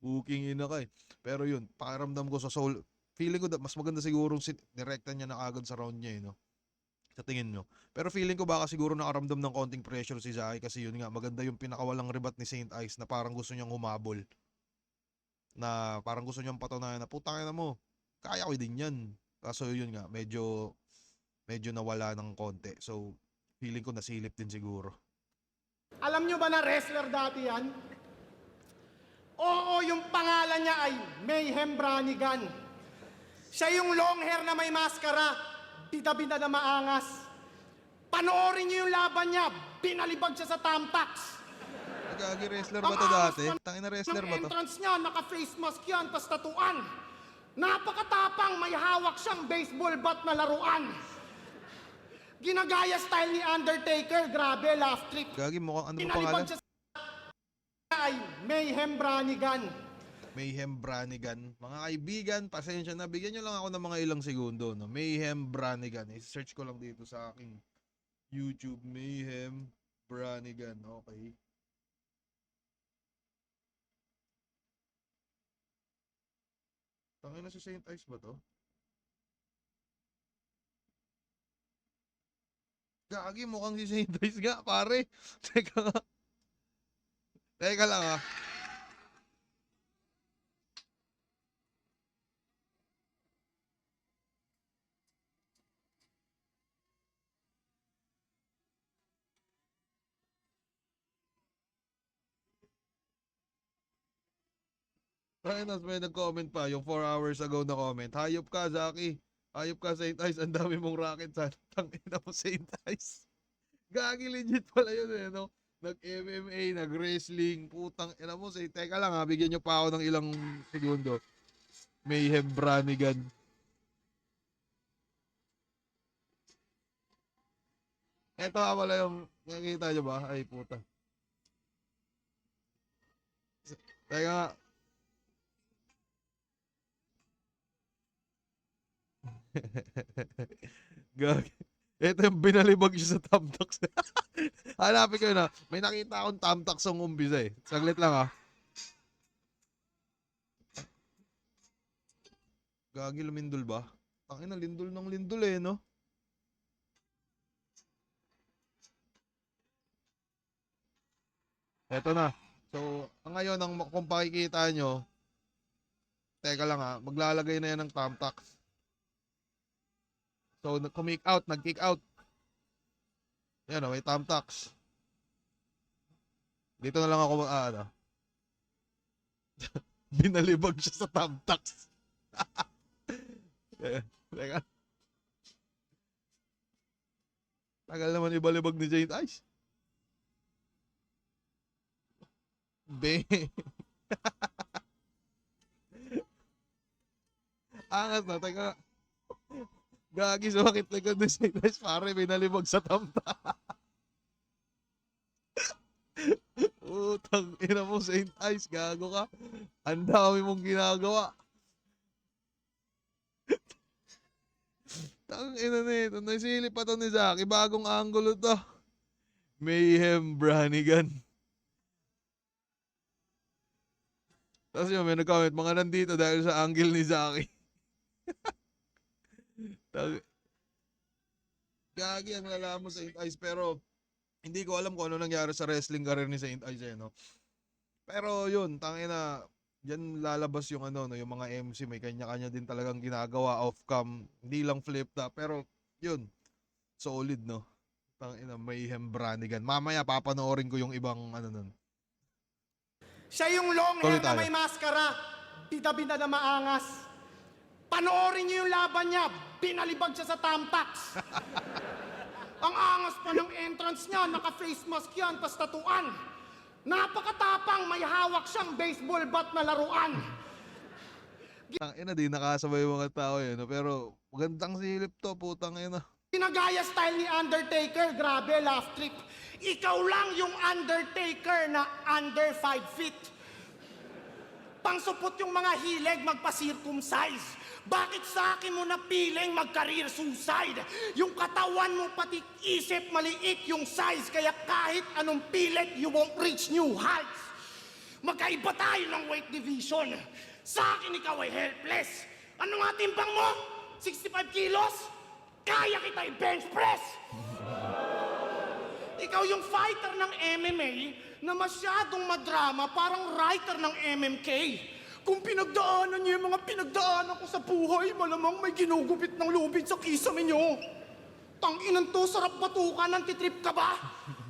A: Booking ina ka eh. Pero yun, pakiramdam ko sa soul, feeling ko mas maganda siguro direkta niya na agad sa round niya eh, no? Sa tingin nyo. Pero feeling ko baka siguro nakaramdam ng konting pressure si Zaki kasi yun nga, maganda yung pinakawalang ribat ni Saint Ice na parang gusto niyang humabol. Na parang gusto niyang patunayan na putang ina mo, kaya ko din yan. Kaso yun nga, medyo nawala ng konti. So, feeling ko nasilip din siguro.
G: Alam nyo ba na wrestler dati yan? Oo, yung pangalan niya ay Mayhem Branigan. Siya yung long hair na may maskara, bida-bida na maangas. Panoorin niyo yung laban niya, binalibag siya sa Tamtax.
A: Nagagi wrestler ba to dati? Tangina wrestler ba to?
G: Ang entrance niya, naka-face mask yan, tas tatuan. Napakatapang, may hawak siyang baseball bat na laruan. Ginagaya style ni Undertaker, grabe, laugh trip.
A: Gagi mukhang ano ba
G: Binalibag
A: pangalan?
G: siya sa ay Mayhem Branigan.
A: Mayhem Branigan. Mga kaibigan, pasensya na. Bigyan nyo lang ako ng mga ilang segundo. No? Mayhem Branigan. I-search ko lang dito sa aking YouTube. Mayhem Branigan. Okay. Tangina si Saint Ice ba to? Gagi, mukhang si Saint Ice nga, pare. Teka nga. Teka lang ah. Ay, may nag-comment pa, yung 4 hours ago na comment. Hayop ka, Zaki. Hayop ka, Saint Ice. Ang dami mong racket sa tangina mo, Saint Ice. Gagi, legit pala yun eh, no? Nag-MMA, nag-wrestling, putang ina mo. Say, teka lang ha, bigyan nyo pa ako ng ilang segundo. Mayhem Branigan. Eto nga pala yung, nakikita nyo ba? Ay, puta. Teka nga. Gagi. Ito yung binalibag siya sa Tamtax. Hanapin ko yun ha. May nakita akong Tamtax ang umbisa eh. Saglit lang ha. Gagi, lumindol ba? Tangina, lindol ng lindol eh, no? Eto na. So, ngayon, kung pakikita nyo, teka lang ha, maglalagay na yan ng Tamtax. So, nag-kick out. Yan o, may Tamtax. Dito na lang ako, binalibag siya sa Tamtax. Teka. Tagal naman ibalibag ni Saint Ice. Angas na, teka. Gagi, sumakit likod ni Saint Ice, pare, binalibag sa Tamtax. Utang ina mo, Saint Ice, gago ka. Ang dami mong ginagawa. Tang ina nito, nasilip pa to ni Zaki, bagong angulo to. Mayhem Branigan. Tapos yun, may nag-comment, mga nandito dahil sa angle ni Zaki. Gagi, ang lala mo, Saint Ice, pero hindi ko alam kung ano nangyari sa wrestling career ni Saint Ice, eh, no? Pero yun, tangina, diyan lalabas yung ano, no, yung mga MC, may kanya-kanya din talagang ginagawa off-cam, hindi lang flip top, pero yun, solid, no? Tangina, Mayhem Branigan. Mamaya papanoorin ko yung ibang ano nun.
G: Siya yung long hair na may maskara, bida-bida na maangas. Panoorin niyo yung laban niya, binalibag siya sa Tamtax. Ang angas pa ng entrance niya, naka-face mask yan, tas tatuan. Napakatapang, may hawak siyang baseball bat na laruan.
A: Tangina, di nakasabay yung mga tao yun, no? Pero magandang silip to, putang ina.
G: Ginagaya style ni Undertaker, grabe, laugh trip. Ikaw lang yung Undertaker na under 5 feet. Pangsupot yung mga hileg, magpa-circumcise. Bakit sa akin mo napiling mag-career suicide? Yung katawan mo pati isip maliit yung size, kaya kahit anong pilit, you won't reach new heights. Magkaiba tayo ng weight division. Sa akin ikaw ay helpless. Ano nga timbang mo? 65 kilos? Kaya kita i-bench press. Ikaw yung fighter ng MMA na masyadong madrama, parang writer ng MMK. Kung pinagdaanan niyo yung mga pinagdaanan ko sa buhay, malamang may ginugupit ng lubid sa kisame niyo. Tanginan to, sarap batukan, nantitrip ka ba?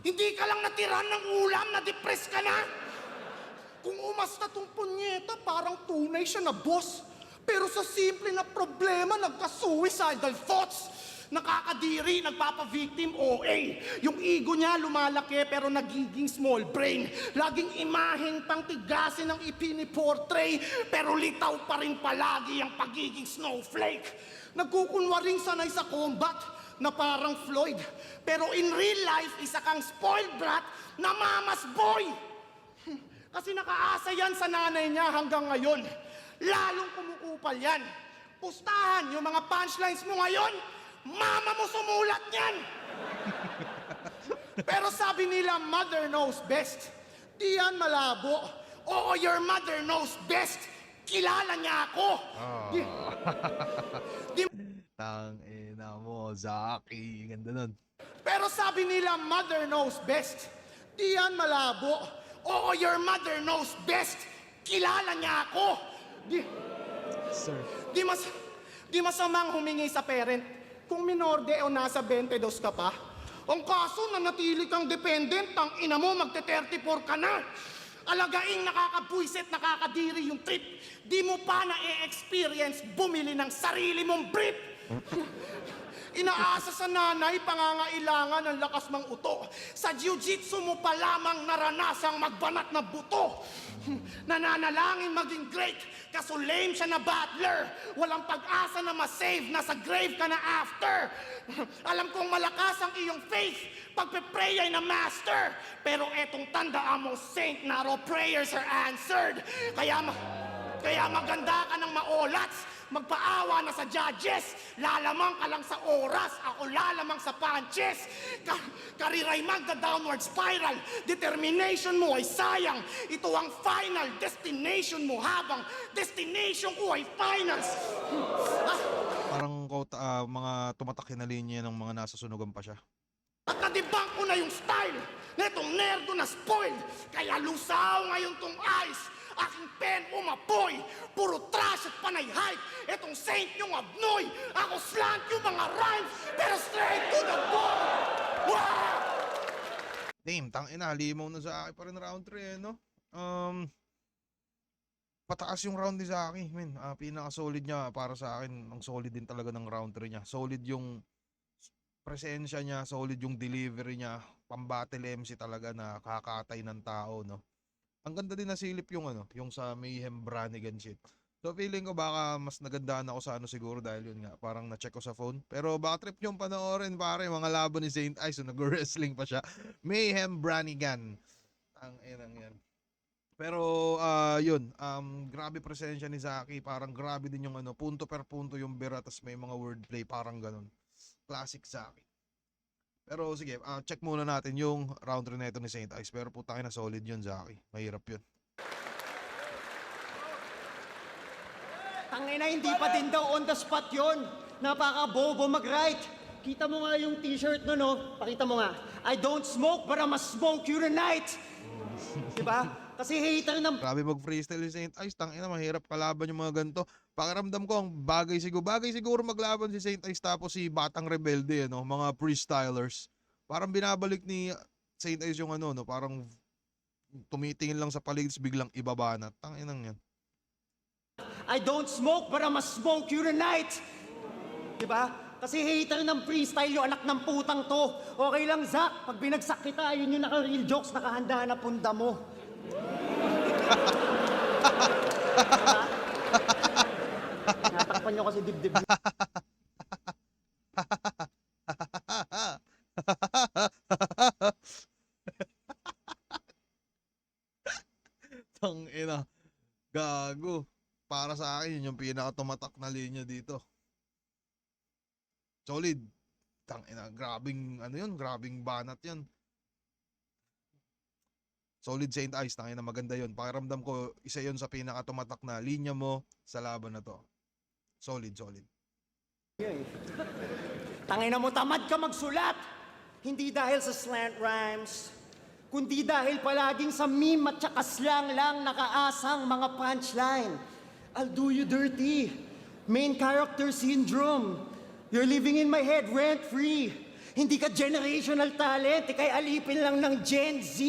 G: Hindi ka lang natiran ng ulam, na-depress ka na? Kung umasta tong punyeta, parang tunay siya na boss. Pero sa simple na problema, nagka-suicidal thoughts. Nakakadiri, nagpapa-victim, OA. Yung ego niya lumalaki pero nagiging small brain. Laging imaheng pangtigasin ang ipiniportray pero litaw pa rin palagi ang pagiging snowflake. Nagkukunwaring sanay sa combat na parang Floyd. Pero in real life, isa kang spoiled brat na mama's boy. Kasi nakaasa yan sa nanay niya hanggang ngayon. Lalong kumukupal yan. Pustahan yung mga punchlines mo ngayon. Mama mo sumulat niyan! Pero sabi nila, mother knows best. Di yan malabo. Oo, your mother knows best. Kilala niya ako.
A: Tangina mo, Zaki. Ganda nun.
G: Pero sabi nila, mother knows best. Di yan malabo. Oo, your mother knows best. Kilala niya ako.
A: Sir.
G: Di masamang humingi sa parent. Kung minorde o nasa 22 ka pa, ang kaso nanatili kang dependent, ang ina mo magte-34 ka na. Alagaing nakakabwisit, nakakadiri yung trip. Di mo pa na-experience bumili ng sarili mong brief. Inaasa sa nanay, pangangailangan ng lakas mang uto. Sa jiu-jitsu mo pa lamang naranasang magbanat na buto. Nananalangin maging great, kaso lame siya na battler. Walang pag-asa na masave, nasa grave ka na after. Alam kong malakas ang iyong faith, pagpe-pray ay na master. Pero etong tandaan mo, saint, not all prayers are answered. Kaya maganda ka ng maolats, magpaawa na sa judges, lalamang ka lang sa oras, ako lalamang sa punches. Karir ay magda-downward spiral, determination mo ay sayang. Ito ang final destination mo habang destination ko ay finals.
A: Parang mga tumatakin na linya ng mga nasa sunugan pa siya.
G: At nadibang ko na yung style netong nerdo na spoiled, kaya lusaw ngayon tong eyes. Aking pen umapoy, puro trash at panay hype. Etong saint yung abnoy, ako slant yung mga rhymes, pero straight to the ball. Wow!
A: Damn, tangina, limaw na sa akin pa rin round 3 no? Pataas yung round ni Zaki, men. Pinaka-solid niya para sa akin. Ang solid din talaga ng round 3 niya. Solid yung presensya niya, solid yung delivery niya. Pambattle MC talaga na kakatay ng tao, no? Ang ganda din nasilip yung yung sa Mayhem Branigan shit. So feeling ko baka mas nagandahan ako sa siguro dahil yun nga, parang na-check ko sa phone. Pero baka trip yung panoorin pare, mga laban ni Saint Ice, so nag-wrestling pa siya. Mayhem Branigan. Ang inang yan. Pero yun, grabe presensya ni Zaki, parang grabe din yung punto per punto yung bira, tas may mga wordplay, parang ganun. Classic Zaki. Pero sige, check muna natin yung round 3 na ito ni Saint Ice. Pero putangin na solid yun, Zaki. Mahirap yun.
F: Tangina, hindi pa din daw on the spot yon. Napaka-bobo mag-write. Kita mo nga yung t-shirt no, no? Pakita mo nga. I don't smoke, but I'ma smoke you tonight. Diba? Kasi hater ng...
A: Grabe mag-freestyle si Saint Ice. Tangina, mahirap kalaban yung mga ganito. Pakiramdam ko, ang bagay siguro maglaban si Saint Ice tapos si Batang Rebelde, mga freestylers. Parang binabalik ni Saint Ice yung parang tumitingin lang sa paligid, biglang ibaba na. Tanginang yan.
F: I don't smoke, but I'ma smoke you tonight. Diba? Kasi hater ng freestyle yung anak ng putang to. Okay lang, Zach. Pag binagsak kita, yun yung naka-real jokes, nakahanda na punda mo. Natakpan nyo kasi dibdib.
A: Tangina. Gago. para sa akin, yun yung pinaka-tumatak na linya dito. Solid. Tangina, grabing, ano yun, grabing banat yun. Solid Saint Ice, tangina, maganda yun. Pakiramdam ko, isa yun sa pinaka-tumatak na linya mo sa laban na to. Solid, solid.
F: Tangina mo, tamad ka magsulat! Hindi dahil sa slant rhymes, kundi dahil palaging sa meme at saka slang lang nakaasang mga punchline. I'll do you dirty. Main character syndrome. You're living in my head rent-free. Hindi ka generational talent, ikay alipin lang ng Gen Z.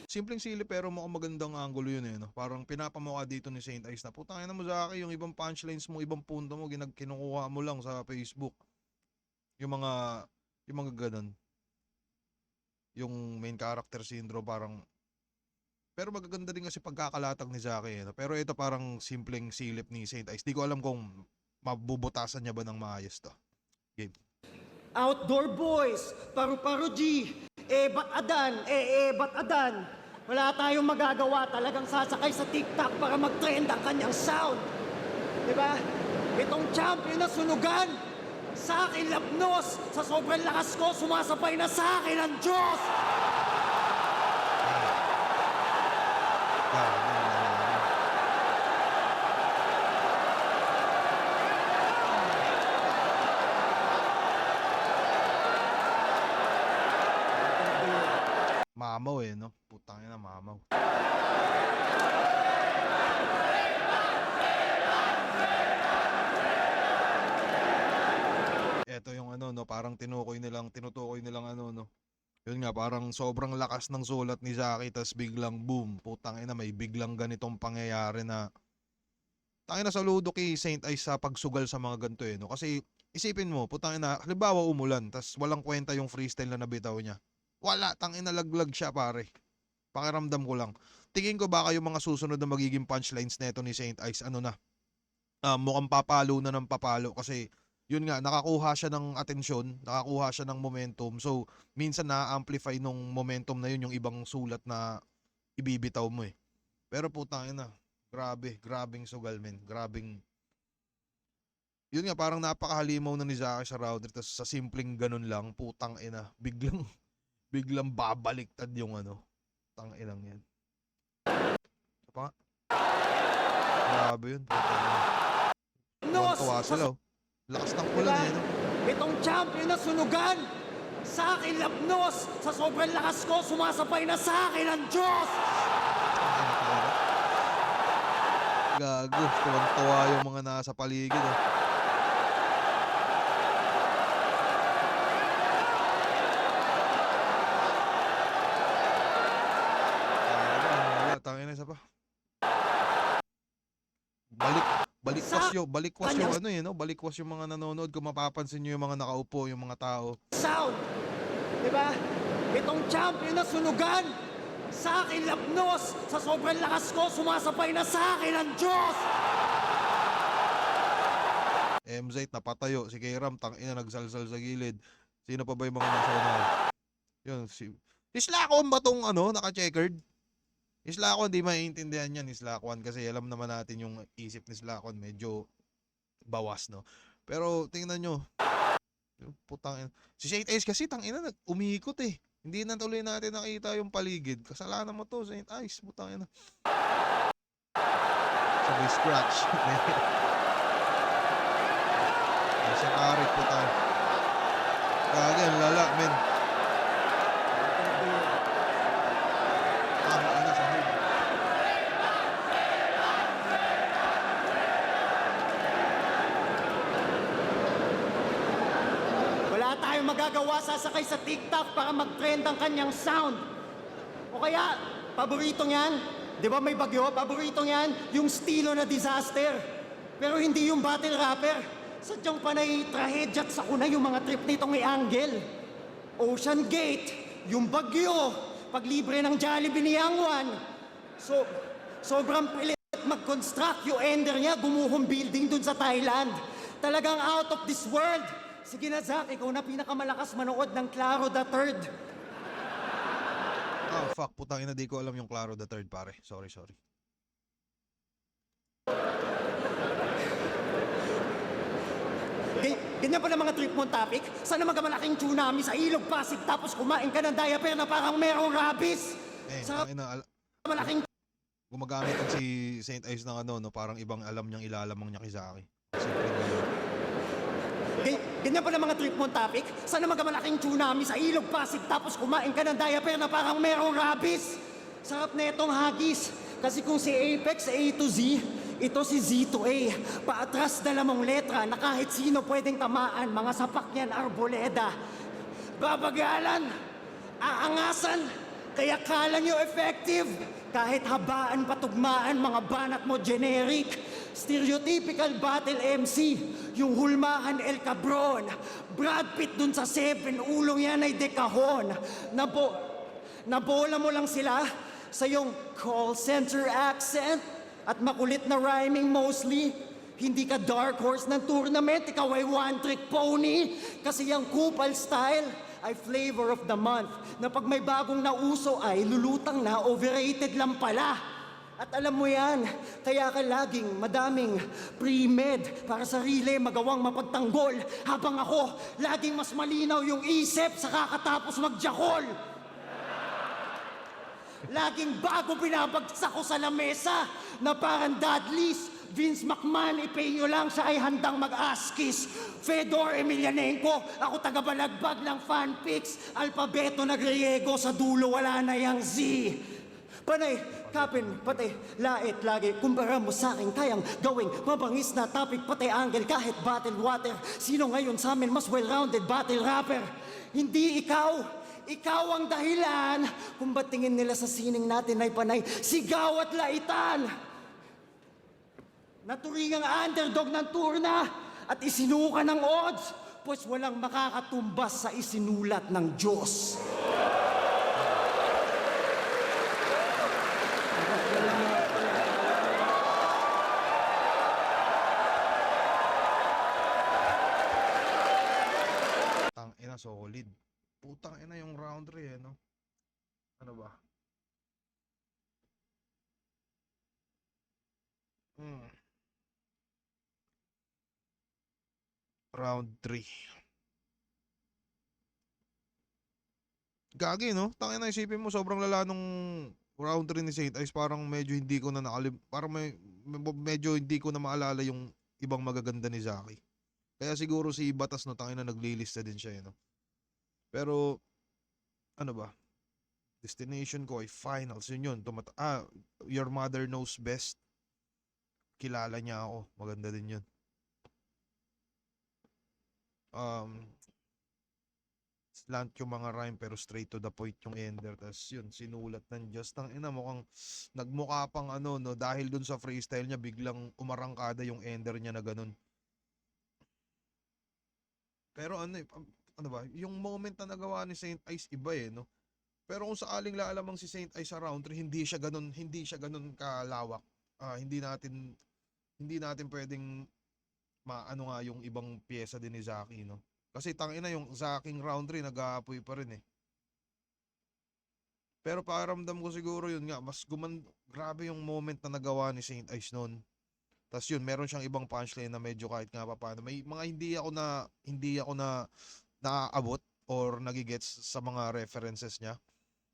A: Simpleng silip pero mukhang magandang angulo yun eh. No? Parang pinapamukha dito ni Saint Ice na putangin na mo sa akin yung ibang punchlines mo, ibang punto mo, kinukuha mo lang sa Facebook. Yung mga ganun. Yung main character syndrome parang pero magaganda din kasi pagkakalatag ni Zaki. No? Pero ito parang simpleng silip ni Saint Ice. Di ko alam kung mabubutasan niya ba ng maayos to. Game.
F: Outdoor boys, paru-paro G, ba't adan. Wala tayong magagawa, talagang sasakay sa TikTok para mag-trend ang kanyang sound. Diba? Itong champion na sunugan, sa akin lapnos, sa sobrang lakas ko, sumasabay na sa akin ang Diyos!
A: Mamaw eh, no? Putangin na mamaw. Ito yung ano, no? Parang tinutukoy nilang ano, no? Yun nga, parang sobrang lakas ng sulat ni Zaki, tas biglang boom. Putangin na, may biglang ganitong pangyayari na tangina saludo kay Saint Ice sa pagsugal sa mga ganito eh, no? Kasi isipin mo, putangin na, halimbawa umulan, tas walang kwenta yung freestyle na nabitaw niya. Wala, tangina laglag siya pare. Pakiramdam ko lang. Tingin ko baka yung mga susunod na magiging punchlines nito ni Saint Ice, ano na, mukhang papalo na ng papalo kasi yun nga, nakakuha siya ng atensyon, nakakuha siya ng momentum. So, minsan na-amplify nung momentum na yun yung ibang sulat na ibibitaw mo eh. Pero putangin na, grabing sugal men, grabing. Yun nga, parang napakahalimaw na ni Zaki sa rounder, tapos sa simpleng ganun lang, putang ina, biglang babaliktad yung ano, tang inang yan. Ano pa nga? Grabe yun, putang ina. Tuwa sila oh. Lakas ng ulan eh, no?
F: Itong champion na sunugan, sa akin lapnos, sa sobrang lakas ko, sumasabay na sa akin ang Diyos!
A: Gago, tuwang-tuwa yung mga nasa paligid oh. Wala, tangin na isa pa. Balikwas yung ano eh, no? Balikwas yung mga nanonood. Kung mapapansin nyo yung mga nakaupo, yung mga tao.
F: Sound! Diba? Itong champion na sunugan, sa akin lapnos, sa sobrang lakas ko, sumasabay na sa akin ang Diyos!
A: MZ napatayo. Si Kairam, tangina, nagsalsal sa gilid. Sino pa ba yung mga nasa unahan? Yun, Islakon ba tong ano, naka-checkered? Islakon, di maiintindihan yan, Islakon. Kasi alam naman natin yung isip ni Islakon, medyo bawas, no? Pero tingnan nyo, putang, si Saint Ice kasi tangina umikot eh. Hindi na tuloy natin nakita yung paligid. Kasalanan mo to, Saint Ice, putang ina. Sabay scratch. Ay, siya karit, putang. Kagyan, lala, men.
F: Magagawa, sasakay sa TikTok para mag-trend ang kanyang sound. O kaya, paborito niyan, di ba may bagyo? Paborito niyan, yung estilo na disaster. Pero hindi yung battle rapper. Sadyang panay trahedya at sakuna yung mga trip nitong i-angle. Ocean Gate, yung bagyo, paglibre ng Jollibee ni Yangwan. Sobrang pilit mag-construct yung ender niya, gumuhong building dun sa Thailand. Talagang out of this world. Sige na, Zach, ikaw na pinakamalakas manood ng Claro the Third.
A: Oh, fuck, putang ina, di ko alam yung Claro the Third, pare. Sorry.
F: Ganyan pa ng mga trip mong topic? Sana magkamalaking tsunami sa ilog Pasig tapos kumain ka ng diaper na parang merong rabies? Sa malaking
A: Gumagamit ang si Saint Ice ng ano, no, parang ibang alam niyang ilalamang niya kay Zaki. Simple ganun.
F: Ganyan pa ng mga trip mong topic? Sana magkamalaking tsunami sa ilog Pasig tapos kumain ka ng diaper na parang merong rabies? Sarap na itong hagis. Kasi kung si Apex A to Z, ito si Z to A. Paatras na lamang letra na kahit sino pwedeng tamaan, mga sapak niyan arboleda. Babagalan, aangasan, kaya kala nyo effective. Kahit habaan patugmaan, mga banat mo generic. Stereotypical battle MC, yung hulmahan El Cabron. Brad Pitt dun sa 7, ulong yan ay dekahon. Nabola mo lang sila sa yung call center accent at makulit na rhyming mostly. Hindi ka dark horse ng tournament, ikaw ay one trick pony. Kasi yung kupal style ay flavor of the month na pag may bagong nauso ay lulutang na overrated lang pala. At alam mo yan, kaya ka laging madaming pre-med para sarili magawang mapagtanggol habang ako laging mas malinaw yung isip sa kakatapos magjakol. Laging bago binabagsak ko sa lamesa na parang Dudley's. Vince McMahon, ipay nyo lang, siya ay handang mag-askis. Fedor Emelianenko, ako taga-balagbag ng fanpics. Alpabeto na griego, sa dulo wala na yang Z. Panay, kapin, pati, lait, lagi. Kumpara mo sa akin, kayang gawing mabangis na topic, pati angle, kahit battle water. Sino ngayon sa amin mas well-rounded battle rapper? Hindi ikaw. Ikaw ang dahilan kung ba't tingin nila sa sining natin ay panay sigaw at laitan. Naturingang underdog ng turna at isinuka ng odds, pues walang makakatumbas sa isinulat ng Diyos.
A: Tangina, solid. Putang ina yung round 3 eh, no? Ano ba? Round 3. Gagi, no? Tangina, isipin mo, sobrang lala nung round 3 ni Saint Ice. Parang medyo hindi ko na parang medyo hindi ko na maalala yung ibang magaganda ni Zaki. Kaya siguro si Batas, no, tangina, naglilista din siya, no? Pero, ano ba? Destination ko ay finals. Yun. Your Mother Knows Best. Kilala niya ako. Maganda din yun. Slant yung mga rhyme pero straight to the point yung ender. Tapos yun, sinulat ng Diyos. Tangina, mukhang nagmukha pang ano, no? Dahil dun sa freestyle niya, biglang umarangkada yung ender niya na ganun. Pero ano ba, yung moment na nagawa ni Saint Ice iba eh, no? Pero kung sakaling laalamang si Saint Ice sa round 3, hindi siya ganun kalawak. Hindi natin pwedeng maano nga yung ibang piyesa din ni Zaki, no? Kasi tangina yung Zaking round 3 nag-aapoy pa rin eh. Pero pakiramdam ko siguro yun nga, grabe yung moment na nagawa ni Saint Ice noon. Tapos yun, meron siyang ibang punchline na medyo kahit nga paano. May mga hindi ako na naaabot or nagigets sa mga references niya.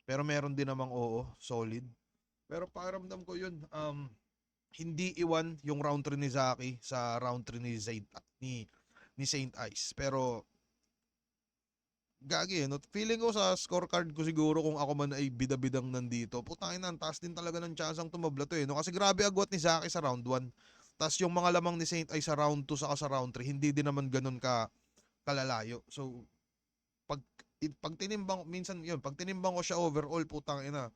A: Pero meron din namang solid. Pero pakiramdam ko yun, hindi iwan yung round 3 ni Zaki sa round 3 ni Saint Ice. Pero gagi, no? Feeling ko sa scorecard ko siguro kung ako man ay bida-bidang nandito, putangin na, taas din talaga ng tsansang tumabla to eh, no? Kasi grabe agwat ni Zaki sa round 1. Tapos yung mga lamang ni Saint Ice sa round 2 saka sa round 3, hindi din naman ganun kalalayo. So, pag tinimbang, minsan yun, pag tinimbang ko siya overall, putang ina,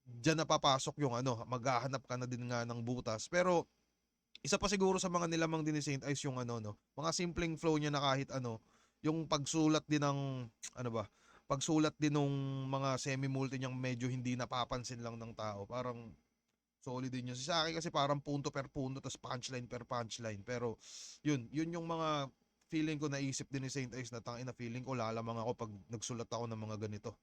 A: diyan na papasok yung ano, maghahanap ka na din nga ng butas. Pero, isa pa siguro sa mga nilamang din ni Saint Ice yung ano, no, mga simpleng flow niya na kahit ano, yung pagsulat din ng, pagsulat din ng mga semi-multi niyang medyo hindi napapansin lang ng tao. Parang, solid din yun. Sa akin kasi parang punto per punto, tas punchline per punchline. Pero, yun yung mga feeling ko, naisip din ni Saint Ice na tangina, feeling ko lalamang ako pag nagsulat ako ng mga ganito.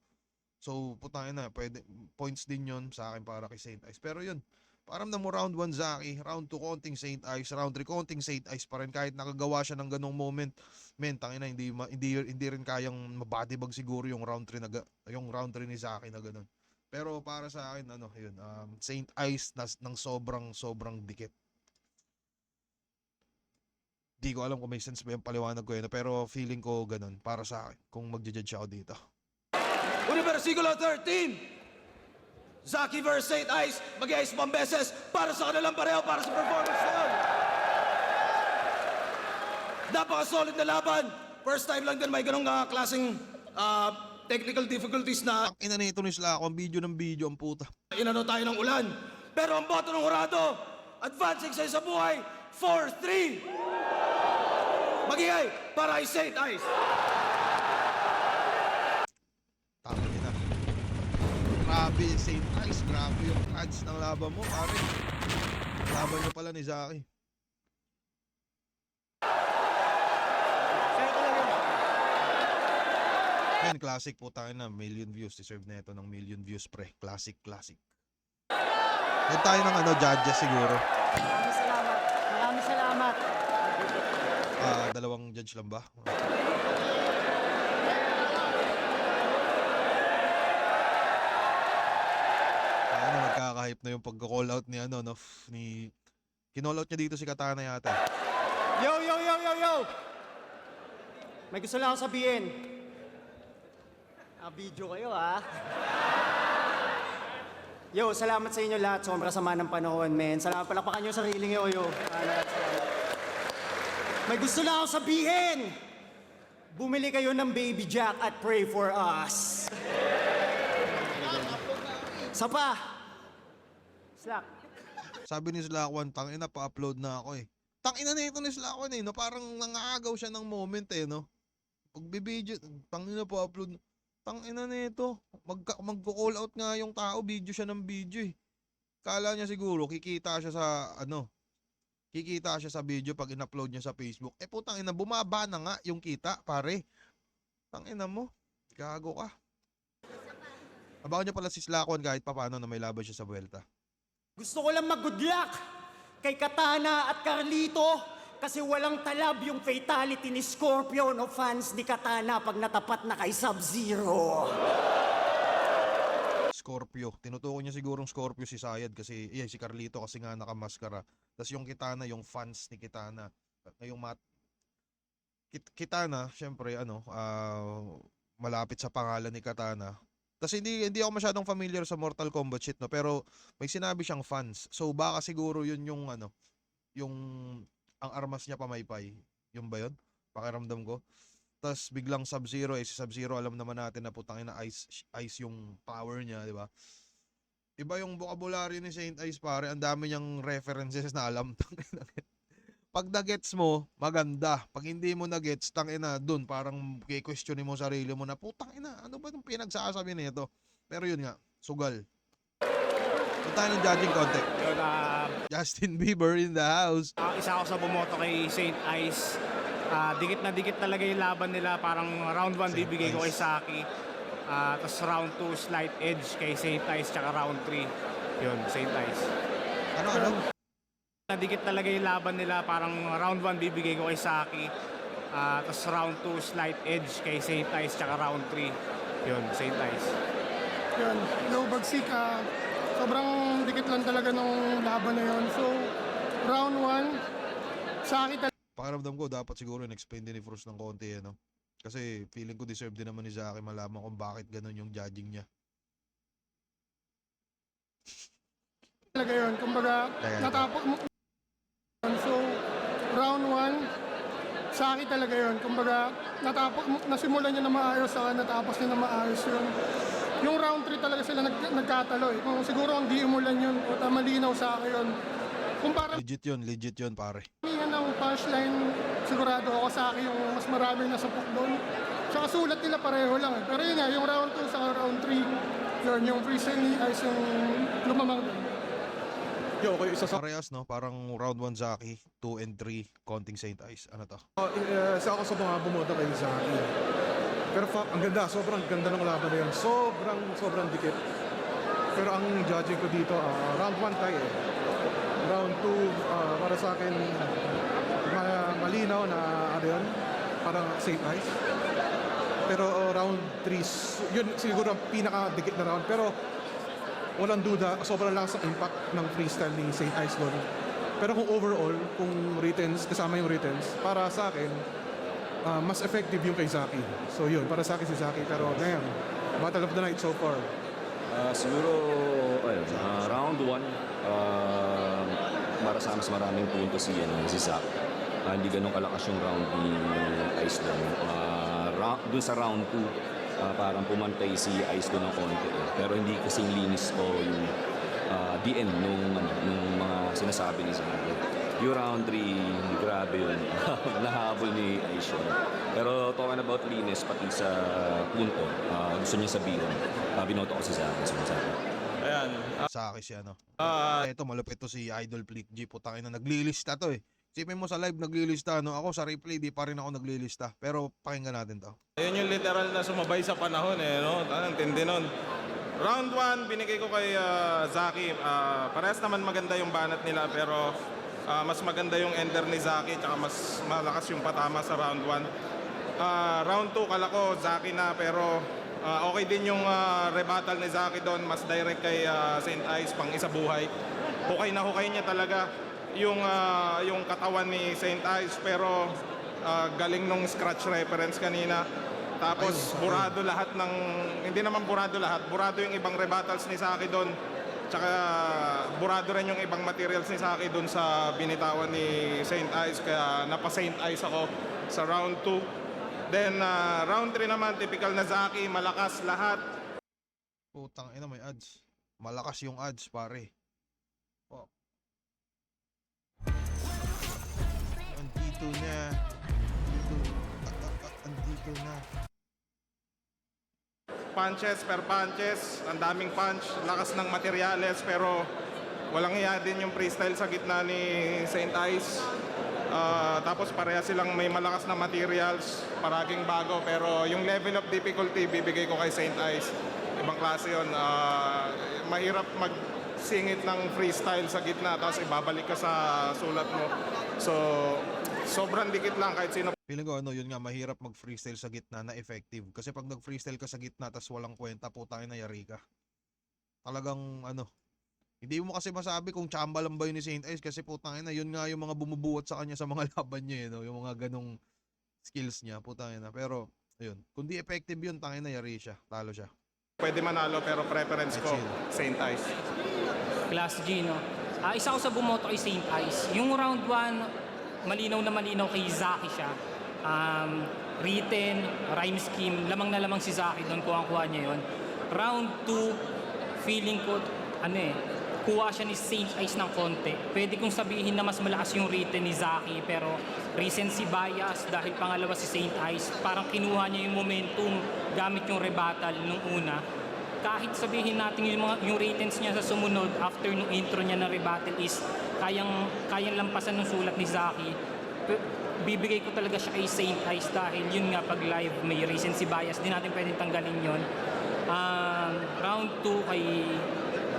A: So, putangin na, pwede, points din yun sa akin para kay Saint Ice. Pero yun, Paramdam mo round 1 Zaki, round 2 konting Saint Ice, round 3 konting Saint Ice pa rin kahit nakagawa siya ng ganong moment. Men, tangina hindi rin kayang mabadibag siguro yung round 3 yung round 3 ni Zaki na ganun. Pero para sa akin yun, Saint Ice ng sobrang dikit. Di ko alam kung may sense ba yung paliwanag ko yun, pero feeling ko ganun para sa akin kung magja-judge ako dito.
D: Universigulo 13! Zaki versus Saint Ice, mag-ice pang beses para sa kanilang pareho, para sa performance na yun. Napaka-solid na laban. First time lang din may ganong klaseng technical difficulties na
A: Ina nito ni Slako, ang video ng video, ang puta.
D: inano tayo ng ulan. Pero ang boto ng hurado, advancing sa isa buhay, 4-3. Mag-iay para kay Saint Ice.
A: Tama na. Grabe, Saint Ice. Grabe yung odds ng laban mo, pare. Laban niyo pala ni Zaki. Yan, classic po tayo na. Million views. Deserve na ito ng million views, pre. Classic. Yan tayo ng judges siguro.
F: Maraming salamat. Maraming salamat.
A: Dalawang judge lang ba? Nagkaka-hype na yung pagka-call out ni kinall out niya dito si Katana yata.
F: Yo! May gusto lang akong sabihin. Video kayo, ha? Yo, salamat sa inyo lahat. Sobrang sama ng panahon, men. Salamat, palakpakan nyo sarili nyo, yo. May gusto lang akong sabihin. Bumili kayo ng Baby Jack at pray for us. Sapa. Slack.
A: Sabi ni Slakwan, tangina pa-upload na ako eh. Tangina na ito ni Slakwan eh, no? Parang nangaagaw siya ng moment eh, no? Pagbibideo, tangina pa-upload. Tangina na ito. Mag-call out nga yung tao, video siya ng video eh. Kala niya siguro, kikita siya sa video pag in-upload niya sa Facebook. Eh putang ina, bumaba na nga yung kita, pare. Tangina mo, gago ka. Abangan niyo pala si Slakwan kahit papaano na may laban siya sa buwelta.
F: Gusto ko lang mag-good luck kay Katana at Carlito kasi walang talab yung fatality ni Scorpion o fans ni Katana pag natapat na kay Sub-Zero.
A: Scorpio. Tinutukoy niya sigurong Scorpio si Sayad kasi, si Carlito kasi nga nakamaskara. Tapos yung Kitana, yung fans ni Kitana. Yung Kitana, syempre, malapit sa pangalan ni Katana. Tapos hindi ako masyadong familiar sa Mortal Kombat shit, no? Pero may sinabi siyang fans. So baka siguro yun yung ang armas niya pamaypay. Yung ba yun? Pakiramdam ko. Tapos biglang Sub-Zero, si Sub-Zero alam naman natin na putang ina ice yung power niya, di ba? Iba yung vocabulary ni Saint Ice, pare. Ang dami niyang references na alam. Pag na-gets mo, maganda. Pag hindi mo na-gets, tangina, dun, parang i-questionin mo sarili mo na, putang ina, ano ba itong pinagsasabi nito? Pero yun nga, sugal. Punta tayo ng judging content. Justin Bieber in the house.
G: Isa ako sa bumoto kay Saint Ice. Dikit na dikit talaga yung laban nila. Parang round 1 bibigay ko kay Saki. Tapos round 2 slight edge kay Saint Ice. Tsaka round 3, yun, Saint Ice.
A: Ano?
G: Nadikit talaga yung laban nila, parang round 1 bibigay ko kay Saki. Tapos round 2 slight edge kay Saint Ice, tsaka round 3, yun, Saint Ice.
B: Yun, low bagsik, sobrang dikit lang talaga ng laban na yun. So, round 1, Saki talaga.
A: Pakiramdam ko, dapat siguro in-explain din ni Frus ng konti, no? Kasi feeling ko deserve din naman ni Zaki malaman kung bakit ganun yung judging niya.
B: Talaga yun, kumbaga, natapos mo. So, round 1, Saki talaga yun. Kumbaga, nasimulan niya na maayos, saka natapos niya na maayos yun. Yung round 3 talaga sila nagkatalo eh. Kung siguro ang di umulan yun, o malinaw sa akin yun. Kung parang
A: Legit yun, pare.
B: yan ang punchline, sigurado ako sa akin yung mas maraming nasapok doon. Tsaka sulat nila pareho lang eh. Pero yun nga, yung round 2 sa round 3, yun, yung freestyle ni Ice yung lumamang doon.
A: Parehas, no? Parang round 1 Zaki, 2 and 3 konting Saint Ice. Ano to?
K: Isa ako sa mga bumoto kay Zaki. Pero ang ganda, sobrang ganda ng laban na yun. Sobrang dikit. Pero ang judging ko dito, round 1 tayo eh. Round 2, para sa akin, malinaw na ano yun, parang St. Ice. Pero round 3, yun siguro ang pinakadikit na round. Pero walang duda, sobrang lakas ang impact ng freestyle ni St. Ice doon. Pero kung overall, kung writtens, kasama yung writtens, para sa akin, mas effective yung kay Zaki. So yun, para sa akin si Zaki. Pero damn, Battle of the Night so far.
L: Siguro, ayun, round 1, para sa mas maraming punto si Zack. Hindi ganun kalakas yung round ni Ice doon. Doon sa round 2, parang pumantay si Ice doon ng konti. Pero hindi kasing linis o yung DN nung mga sinasabi ni Zack. Yung round 3, grabe yun. Nahabol ni Ice yun. Pero talking about linis, pati sa punto, gusto niya sabihin, binoto ko si Zack.
A: Ayan. Sa akin si ano. Ito, malupit to si Idol Flick G. Putangin na naglilista to eh. Sipin mo sa live naglilista, no? Ako sa replay, di pa rin ako naglilista. Pero pakinggan natin to.
M: Ayun yung literal na sumabay sa panahon eh, no? Ang tindi nun. Round 1, binigay ko kay Zaki. Parehas naman maganda yung banat nila, pero mas maganda yung ender ni Zaki, tsaka mas malakas yung patama sa round 1. Round 2, kala ko Zaki na, pero okay din yung rebuttal ni Zaki doon. Mas direct kay St. Ice, pang isa buhay. Hukay na hukay niya talaga yung katawan ni St. Ice, pero galing nung scratch reference kanina. Tapos burado lahat ng, hindi naman burado lahat, burado yung ibang rebuttals ni Zaki doon. Tsaka burado rin yung ibang materials ni Zaki doon sa binitawan ni St. Ice, kaya napa St. Ice ako sa round 2. Then round 3 naman, typical na Zaki, malakas lahat.
A: Putang ina, may ads. Malakas yung ads, pare. Oh. Andito na. Andito na.
M: Punches per punches, ang daming punch, lakas ng materyales, pero walang iya din yung freestyle sa gitna ni St. Ice. Tapos pareha silang may malakas na materials, paraging bago, pero yung level of difficulty bibigay ko kay St. Ice. Ibang klase yun. Mahirap magsingit ng freestyle sa gitna tapos ibabalik ka sa sulat mo. So, sobrang dikit lang kahit sino.
A: Feeling ko ano, yun nga, mahirap mag-freestyle sa gitna na effective. Kasi pag nag-freestyle ka sa gitna tas walang kwenta, putangin na yari ka. Talagang ano, hindi mo kasi masabi kung chamba lang ba yun ni St. Ice kasi putangin na, yun nga yung mga bumubuhat sa kanya sa mga laban niya, no? Yung mga ganong skills niya, putangin na. Pero, ayun, kung di effective yun, tangin na yari siya, talo siya.
M: Pwede manalo pero preference ko, St. Ice.
N: Class G, no? Isa ko sa bumoto kay St. Ice. Yung round 1, malinaw na malinaw kay Zaki siya. Written, rhyme scheme, lamang na lamang si Zaki doon, kuha niya yun. Round 2, feeling ko, kuha siya ni St. Ice ng konti. Pwede kong sabihin na mas malakas yung written ni Zaki, pero recency bias dahil pangalawa si St. Ice, parang kinuha niya yung momentum gamit yung rebuttal nung una. Kahit sabihin natin yung ratings niya sa sumunod after nung intro niya na rebuttal is kayang lampasan ng sulat ni Zaki, bibigay ko talaga siya kay St. Ice dahil yun nga, pag live may recency bias, di natin pwedeng tanggalin yun. Round 2 kay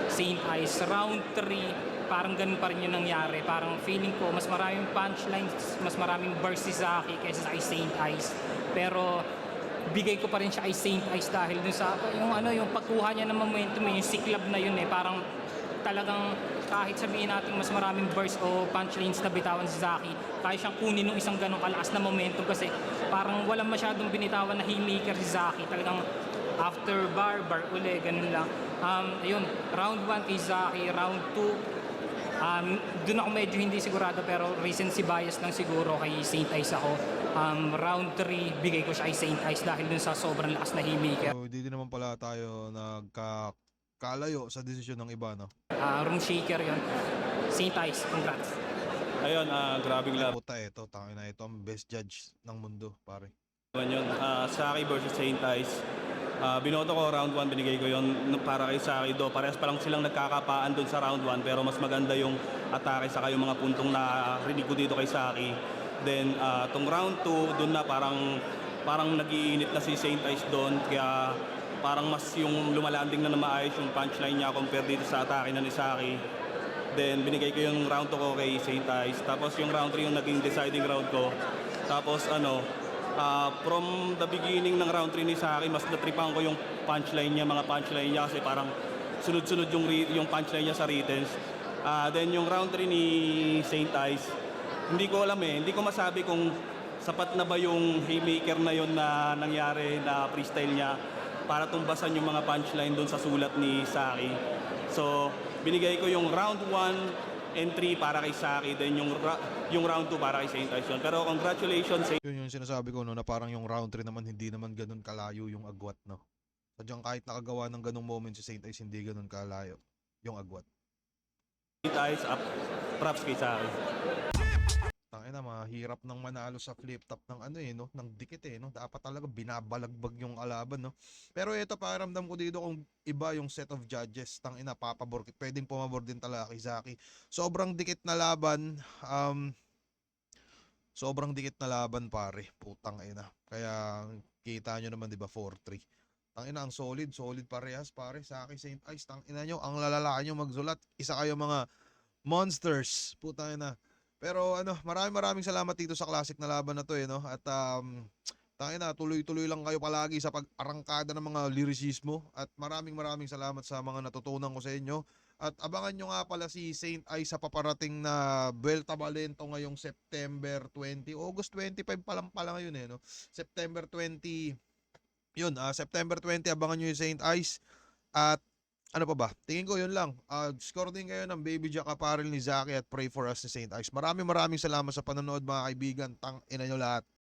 N: St. Ice. Round 3, parang ganun pa rin yung nangyari. Parang feeling ko mas maraming punchlines, mas maraming burst si Zaki kaysa kay St. Ice. Pero bigay ko pa rin siya kay St. Ice dahil dun sa yung pagkuha niya ng momentum, yung siklab na yun parang talagang kahit sabihin natin mas maraming burst o punchlines na bitawan si Zaki, kaya siyang kunin ng isang ganong kalakas na momentum kasi parang walang masyadong binitawan na haymaker si Zaki. Talagang after bar uli, ganun lang. Ayun, round 1 kay Zaki, round 2, dun ako medyo hindi sigurado pero recency bias lang siguro kay St. Ice ako. Round 3, bigay ko siya kay St. Ice dahil dun sa sobrang lakas na haymaker.
A: So, hindi din naman pala tayo nagkakalayo sa desisyon ng iba, no?
N: Room shaker yun. St. Ice, congrats.
M: Ayun, grabing love.
A: Puta, ito, tangin na ito, ang best judge ng mundo, pare.
M: Yun, Zaki versus St. Ice. Binoto ko round 1, binigay ko yon para kay Zaki do. Parehas pa lang silang nagkakapaan doon sa round 1 pero mas maganda yung atake saka yung mga puntong na rinig ko dito kay Zaki. Then tong round 2 doon na parang nag-iinit na si St. Ice doon kaya parang mas yung lumalanding na maayos yung punchline niya compare dito sa atake na ni Zaki. Then binigay ko yung round 2 ko kay St. Ice. Tapos yung round 3 yung naging deciding round ko. Tapos from the beginning ng round 3 ni Saki, mas natripan ko yung punchline niya, mga punchline niya kasi parang sunod-sunod yung punchline niya sa writtens. Then yung round 3 ni St. Ice, hindi ko alam hindi ko masabi kung sapat na ba yung haymaker na yon na nangyari na freestyle niya para tumbasan yung mga punchline doon sa sulat ni Saki. So, binigay ko yung round 1 and 3 para kay Saki, then yung round 2 para kay St. Ice yun. Pero congratulations sa
A: Yun yung sinasabi ko, no, na parang yung round 3 naman hindi naman ganun kalayo yung agwat, no. Sadyang kahit nakagawa ng ganung moment si St. Ice, hindi ganun kalayo yung agwat.
M: St. Ice, props kay Saki.
A: Tangina, mahirap nang manalo sa flip top ng no, ng dikit no. Dapat talaga binabalagbag yung kalaban, no. Pero ito pakiramdam ko dito kung iba yung set of judges, tangina papabor, pwedeng pumabor din talaga kay Zaki. Sobrang dikit na laban, pare, putang ina. Kaya kita nyo naman 'di ba 4-3. Tangina, ang solid parehas pare, Zaki, St. Ice, tangina nyo, ang lalala nyo magsulat. Isa kayo mga monsters, putang ina. Pero maraming salamat dito sa classic na laban na to no. At tangina, tuloy-tuloy lang kayo palagi sa pag-arangkada ng mga lirisismo at maraming salamat sa mga natutunan ko sa inyo. At abangan nyo nga pala si St. Ice sa paparating na Vuelta Valento ngayong September 20. August 25 pa lang pala ngayon no. September 20. Yun, September 20 abangan nyo yung St. Ice. At ano pa ba? Tingin ko yun lang. Score din kayo ng Baby Jack Apparel ni Zaki at Pray for Us ni St. Ice. Maraming salamat sa panonood mga kaibigan. Tang ina nyo lahat.